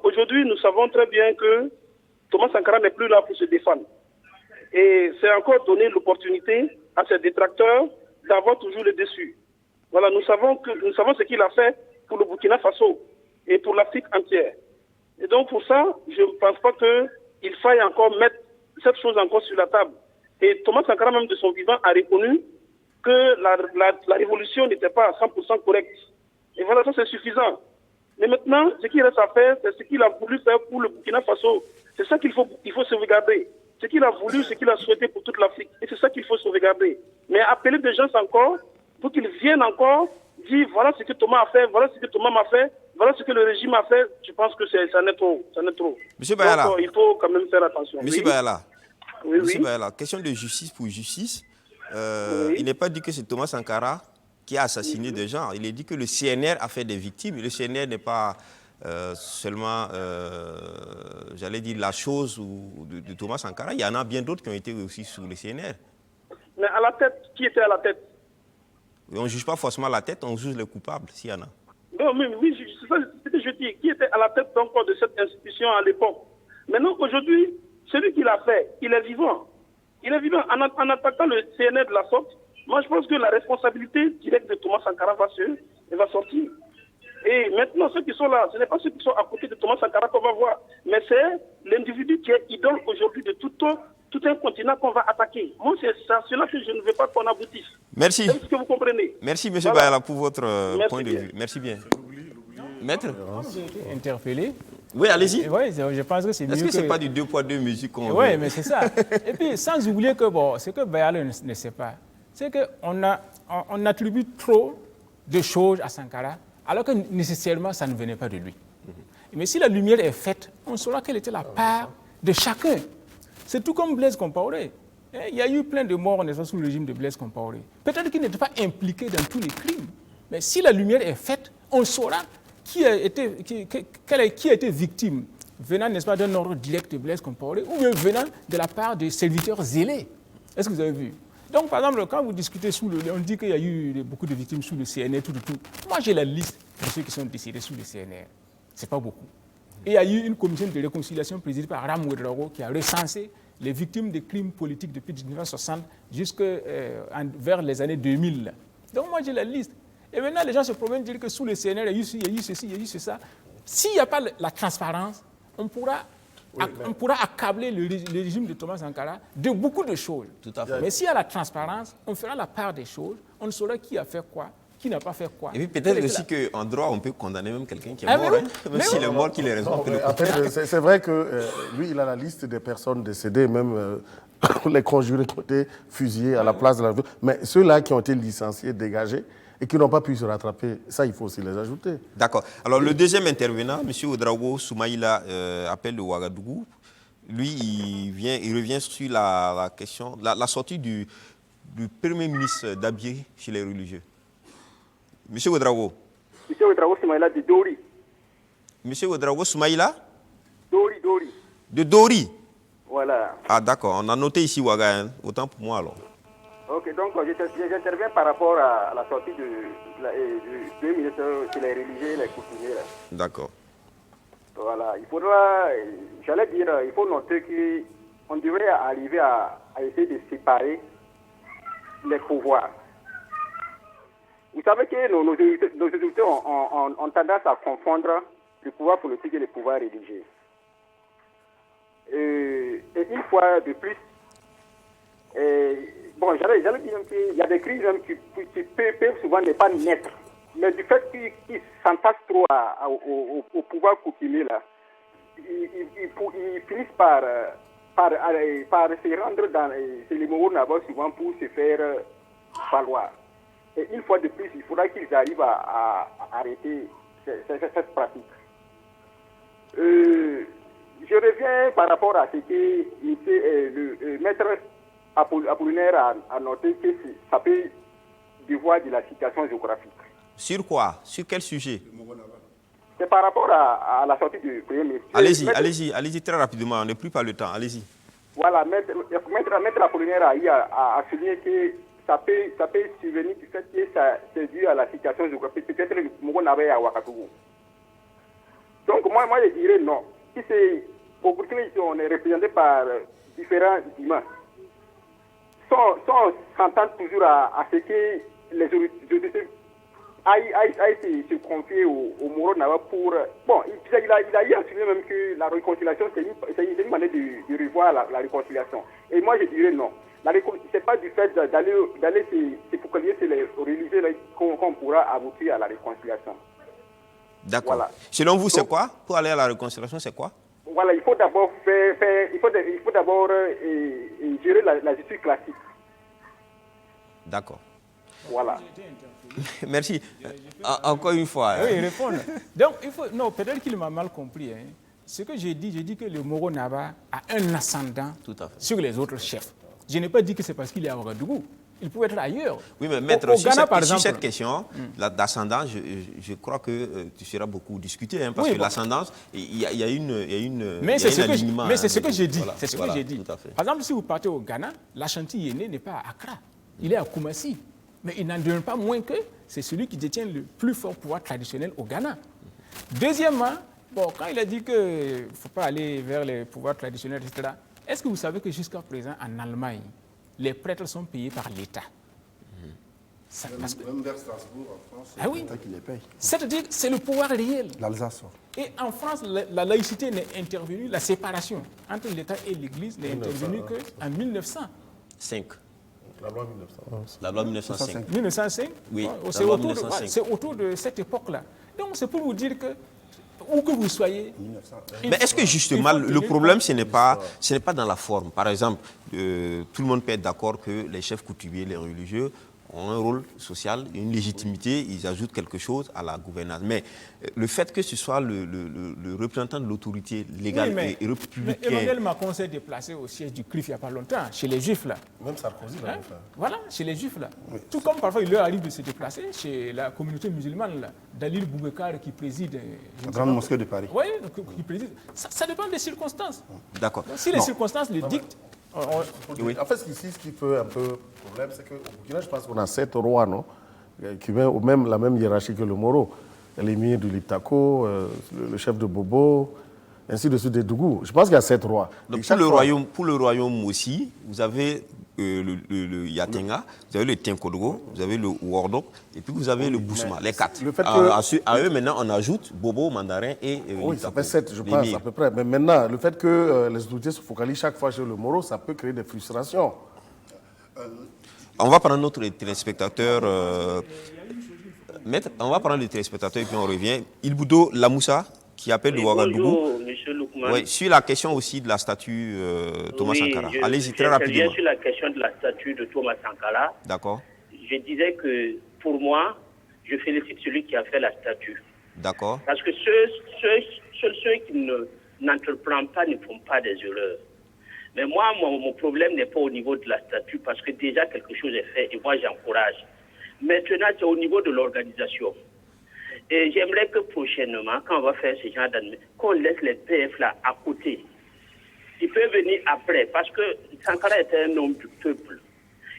Aujourd'hui, nous savons très bien que Thomas Sankara n'est plus là pour se défendre. Et c'est encore donner l'opportunité à ses détracteurs d'avoir toujours le dessus. Voilà, nous savons ce qu'il a fait pour le Burkina Faso et pour l'Afrique entière. Et donc pour ça, je ne pense pas qu'il faille encore mettre cette chose encore sur la table. Et Thomas Sankara, même de son vivant, a reconnu que la révolution n'était pas à 100% correcte. Et voilà, ça c'est suffisant. Mais maintenant, ce qu'il reste à faire, c'est ce qu'il a voulu faire pour le Burkina Faso. C'est ça qu'il faut sauvegarder. Ce qu'il a voulu, ce qu'il a souhaité pour toute l'Afrique. Et c'est ça qu'il faut sauvegarder. Mais appeler des gens encore pour qu'ils viennent encore dire voilà ce que Thomas a fait, voilà ce que Thomas m'a fait, voilà ce que le régime a fait, je pense que ça n'est trop. Monsieur Bayala. Donc, il faut quand même faire attention. Monsieur Bayala. Oui. Monsieur Bayala, question de justice pour justice. il n'est pas dit que c'est Thomas Sankara qui a assassiné des gens. Il est dit que le CNR a fait des victimes. Le CNR n'est pas seulement, j'allais dire, la chose de Thomas Sankara. Il y en a bien d'autres qui ont été aussi sous le CNR. Mais à la tête, qui était à la tête? Et on ne juge pas forcément la tête, on juge les coupables, s'il y en a. Non, mais oui, c'est ça que je dis. Qui était à la tête encore de cette institution à l'époque? Maintenant, aujourd'hui, celui qui l'a fait, il est vivant. Il est vivant. En attaquant le CNR de la sorte, moi je pense que la responsabilité directe de Thomas Sankara va sortir. Et maintenant, ceux qui sont là, ce n'est pas ceux qui sont à côté de Thomas Sankara qu'on va voir, mais c'est l'individu qui est idole aujourd'hui de tout un continent qu'on va attaquer. Moi, c'est cela que je ne veux pas qu'on aboutisse. Merci. Est-ce que vous comprenez? Merci, M. Voilà. Bayala, pour votre point de vue. Merci bien. Maître? J'ai été interpellé. Oui, allez-y. Oui, je pense que c'est mieux. Est-ce que ce n'est pas du 2 poids 2 mesures qu'on veut? Oui, mais c'est ça. Et puis, sans oublier que ce que Bayala ne sait pas, c'est qu'on attribue trop de choses à Sankara, alors que nécessairement, ça ne venait pas de lui. Mais si la lumière est faite, on saura quelle était la part de chacun. C'est tout comme Blaise Compaoré. Il y a eu plein de morts sous le régime de Blaise Compaoré. Peut-être qu'il n'était pas impliqué dans tous les crimes, mais si la lumière est faite, on saura qui a été victime, venant, n'est-ce pas, d'un ordre direct de Blaise Compaoré, ou bien venant de la part des serviteurs zélés. Est-ce que vous avez vu? Donc, par exemple, quand vous discutez on dit qu'il y a eu beaucoup de victimes sous le CNR, tout. Moi, j'ai la liste de ceux qui sont décédés sous le CNR. Ce n'est pas beaucoup. Et il y a eu une commission de réconciliation présidée par Ram Ouedraogo qui a recensé les victimes des crimes politiques depuis 1960 vers les années 2000. Donc, moi, j'ai la liste. Et maintenant, les gens se promènent dire que sous le CNR, il y a eu ceci, il y a eu ça. S'il n'y a pas la transparence, on pourra accabler le régime de Thomas Sankara de beaucoup de choses. Tout à fait. Mais s'il y a la transparence, on fera la part des choses, on saura qui a fait quoi, qui n'a pas fait quoi. Et puis peut-être aussi qu'en droit, on peut condamner même quelqu'un qui est mort. Même s'il est mort, qu'il ait raison. C'est vrai que lui, il a la liste des personnes décédées, même les conjurés qui ont été fusillés à la place de la... Mais ceux-là qui ont été licenciés, dégagés, et qui n'ont pas pu se rattraper, ça, il faut aussi les ajouter. D'accord. Alors, le deuxième intervenant, M. Ouedraogo Soumaïla, appelle de Ouagadougou. Lui, il revient sur la question, la sortie du Premier ministre d'Abié chez les religieux. M. Ouedraogo. M. Ouedraogo Soumaïla de Dori. M. Ouedraogo Soumaïla? Dori. De Dori? Voilà. Ah, d'accord. On a noté ici Ouaga, hein. Autant pour moi, alors. Ok, donc j'interviens par rapport à la sortie du Premier ministre sur les religieux et les coutumiers. D'accord. Voilà, j'allais dire, il faut noter qu'on devrait arriver à essayer de séparer les pouvoirs. Vous savez que nos autorités ont tendance à confondre le pouvoir politique et le pouvoir religieux. Et une fois de plus, bon, j'allais dire qu'il y a des crises qui peuvent souvent ne pas naître. Mais du fait qu'ils s'entassent trop au pouvoir coutumier, là, ils finissent par se rendre dans les Moro Naba souvent pour se faire valoir. Et une fois de plus, il faudra qu'ils arrivent à arrêter cette pratique. Je reviens par rapport à ce que le maître Apollinaire a noté que ça peut devoir de la situation géographique. Sur quoi? Sur quel sujet? C'est par rapport à la sortie du Premier ministre. Allez-y très rapidement, on n'est plus pas le temps, allez-y. Voilà, maître Apollinaire a souligné que ça peut survenir du fait que c'est dû à la situation géographique, peut-être le Mogonabé à Ouagadougou. Donc moi je dirais non. Si c'est au Burkina, on est représenté par différents humains. Sans s'entendre toujours à ce que les autorités aillent se confier au Moro Naba pour... Bon, il a eu à souligner même que la réconciliation, c'est une manière de revoir la réconciliation. Et moi, je dirais non. Ce n'est pas du fait d'aller se focaliser sur les religieux qu'on pourra aboutir à la réconciliation. D'accord. Voilà. Selon vous, c'est quoi? Pour aller à la réconciliation, c'est quoi? Voilà, il faut d'abord gérer la justice classique. D'accord. Voilà. Merci. Encore une fois. Oui, répondre. Donc, peut-être qu'il m'a mal compris. Hein. Ce que j'ai dit que le Moro Naba a un ascendant sur les autres chefs. Je n'ai pas dit que c'est parce qu'il est à Ouagadougou. il pouvait être ailleurs. Oui, mais maître, au sur, Ghana, cette, par sur exemple, cette question d'ascendance, je crois que tu seras beaucoup discuté, parce que l'ascendance, il y a une mais c'est ce que j'ai dit. Voilà, c'est ce voilà, que j'ai dit. tout à fait. Par exemple, si vous partez au Ghana, l'Ashanti aîné n'est pas à Accra, il est à Koumassi. Mais il n'en donne pas moins que c'est celui qui détient le plus fort pouvoir traditionnel au Ghana. Deuxièmement, bon, quand il a dit qu'il ne faut pas aller vers les pouvoirs traditionnels, etc., est-ce que vous savez que jusqu'à présent, en Allemagne, les prêtres sont payés par l'État? Même vers Strasbourg, en France, c'est l'État qui les paye. C'est-à-dire c'est le pouvoir réel. L'Alsace. Et en France, la laïcité n'est intervenue, la séparation entre l'État et l'Église n'est intervenue qu'en 1905. La loi 1905. La loi 1905. 1905. Oui, c'est autour de cette époque-là. Donc c'est pour vous dire que, où que vous soyez... Mais est-ce que justement, le problème, ce n'est pas dans la forme? Par exemple, tout le monde peut être d'accord que les chefs coutumiers, les religieux, ont un rôle social, une légitimité, ils ajoutent quelque chose à la gouvernance. Mais le fait que ce soit le représentant de l'autorité légale et républicaine... Mais Emmanuel Macron s'est déplacé au siège du CRIF il n'y a pas longtemps, chez les Juifs là. Même Sarkozy l'a fait. Voilà, chez les Juifs là. Oui. Tout comme parfois il leur arrive de se déplacer chez la communauté musulmane là, Dalil Boubacar qui préside... La grande mosquée de Paris. Oui, qui préside. Ça dépend des circonstances. D'accord. Si les circonstances le dictent... Oui. En fait, ici, ce qui fait un peu problème, c'est qu'au Burkina, je pense qu'on a 7 rois, non, qui ont même la même hiérarchie que le Moro. L'émir du Liptako, le chef de Bobo, ainsi de suite des Dougou. Je pense qu'il y a 7 rois. Donc pour le royaume aussi, vous avez le Yatenga, vous avez le Tinkodogo, vous avez le Wardok, et puis vous avez le Boussouma, les 4. À eux, maintenant, on ajoute Bobo, Mandarin et oui, ça fait 7, je pense, à peu près. Mais maintenant, le fait que les autorités se focalisent chaque fois sur le Moro, ça peut créer des frustrations. On va prendre notre téléspectateur. Maître, on va prendre le téléspectateur et puis on revient. Ilboudo Lamoussa, qui appelle de Ouagadougou. Bonjour, monsieur Loukman. Oui, sur la question aussi de la statue Thomas Sankara. Allez-y très rapidement. Sur la question de la statue de Thomas Sankara. D'accord. Je disais que pour moi, je félicite celui qui a fait la statue. D'accord. Parce que ceux qui n'entreprennent pas ne font pas des erreurs. Mais moi, mon problème n'est pas au niveau de la statue parce que déjà quelque chose est fait et moi j'encourage. Maintenant, c'est au niveau de l'organisation. Et j'aimerais que prochainement, quand on va faire ce genre d'admission, qu'on laisse les PF là à côté. Il peut venir après parce que Sankara était un homme du peuple.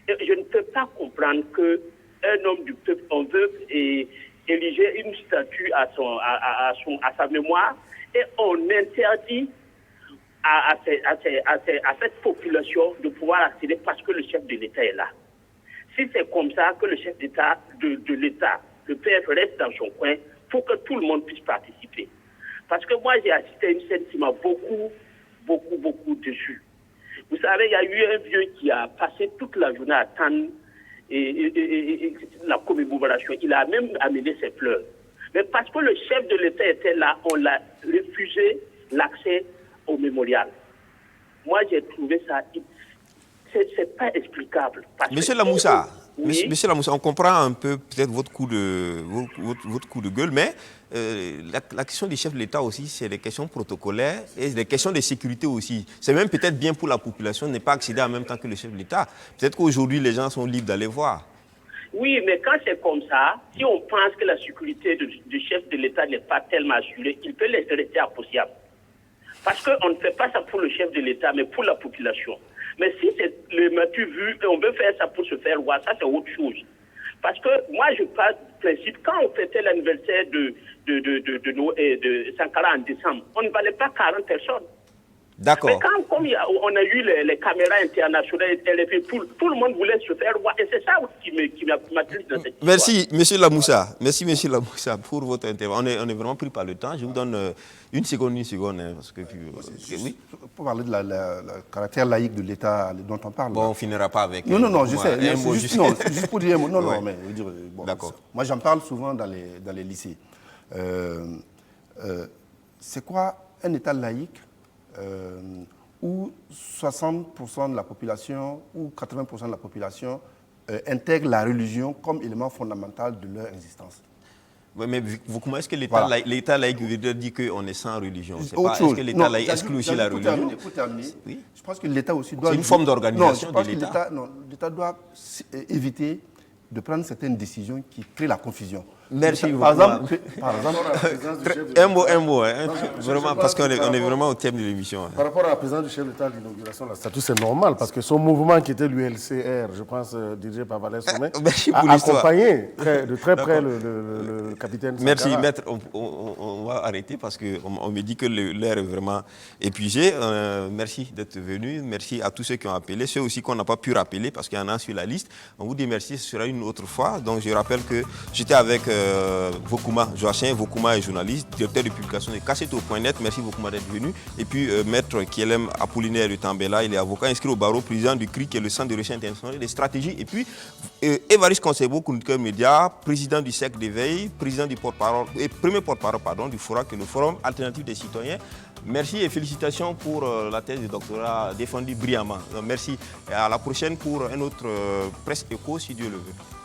Et je ne peux pas comprendre qu'un homme du peuple, on veut ériger une statue à sa mémoire et on interdit à cette population de pouvoir accéder parce que le chef de l'État est là. Si c'est comme ça que le chef d'État de l'État, le PF reste dans son coin, il faut que tout le monde puisse participer. Parce que moi, j'ai assisté à une scène qui m'a beaucoup déçu. Vous savez, il y a eu un vieux qui a passé toute la journée à attendre la commémoration. Il a même amené ses fleurs. Mais parce que le chef de l'État était là, on l'a refusé l'accès au mémorial. Moi, j'ai trouvé ça... C'est pas explicable. Monsieur Lamoussa, oui. Monsieur Lamoussa, on comprend un peu peut-être votre coup de gueule, mais la question du chef de l'État aussi, c'est des questions protocolaires et des questions de sécurité aussi. C'est même peut-être bien pour la population de ne pas accéder en même temps que le chef de l'État. Peut-être qu'aujourd'hui, les gens sont libres d'aller voir. Oui, mais quand c'est comme ça, si on pense que la sécurité du chef de l'État n'est pas tellement assurée, il peut laisser rester appréciable. Parce qu'on ne fait pas ça pour le chef de l'État, mais pour la population. Mais si c'est le matu vu et on veut faire ça pour se faire voir, ça c'est autre chose. Parce que moi je parle du principe, quand on fêtait l'anniversaire de Sankara en décembre, on ne valait pas 40 personnes. D'accord. Mais comme on a eu les caméras internationales, tout le monde voulait se faire voir. Et c'est ça qui m'attriste dans cette histoire. Merci, monsieur Lamoussa. Merci, monsieur Lamoussa, pour votre intervention. On est vraiment pris par le temps. Je vous donne une seconde. Hein, parce que, oui. Pour parler de le caractère laïque de l'État dont on parle. Bon, on finira pas avec... Non, je sais. Juste pour dire un mot. Non, mais je veux dire... Bon, d'accord. Moi, j'en parle souvent dans les lycées. C'est quoi un État laïque où 60% de la population ou 80% de la population intègre la religion comme élément fondamental de leur existence? Ouais, mais comment est-ce que l'État laïque veut dire qu'on est sans religion? Est-ce que l'État laïque exclut aussi la religion? Pour terminer, je pense que l'État aussi doit... C'est une forme d'organisation de l'État. Non, l'État doit éviter de prendre certaines décisions qui créent la confusion. Merci beaucoup. Par exemple, un mot, hein, vraiment, parce qu'on est vraiment au thème de l'émission. Hein. Par rapport à la présence du chef d'État à l'inauguration de la statue, c'est normal, parce que son mouvement qui était l'ULCR, je pense, dirigé par Valère Sommet, a accompagné de très près le capitaine Sankara. Merci, maître. On va arrêter parce qu'on me dit que l'heure est vraiment épuisée. Merci d'être venu. Merci à tous ceux qui ont appelé, ceux aussi qu'on n'a pas pu rappeler parce qu'il y en a sur la liste. On vous dit merci, ce sera une autre fois. Donc je rappelle que j'étais avec Vokouma Joachim. Vokouma est journaliste, directeur de publication de Kasseto.net. Merci Vokouma d'être venu. Et puis maître Kielem Apollinaire de Tambela, il est avocat inscrit au barreau, président du CRI, qui est le Centre de recherche internationale des stratégies. Et puis Évariste Concebo, chroniqueur média, président du cercle d'éveil, président du porte-parole et premier porte-parole du FORA, qui est le Forum alternatif des citoyens. Merci et félicitations pour la thèse de doctorat défendue brillamment. Merci et à la prochaine pour un autre Presse Éco si Dieu le veut.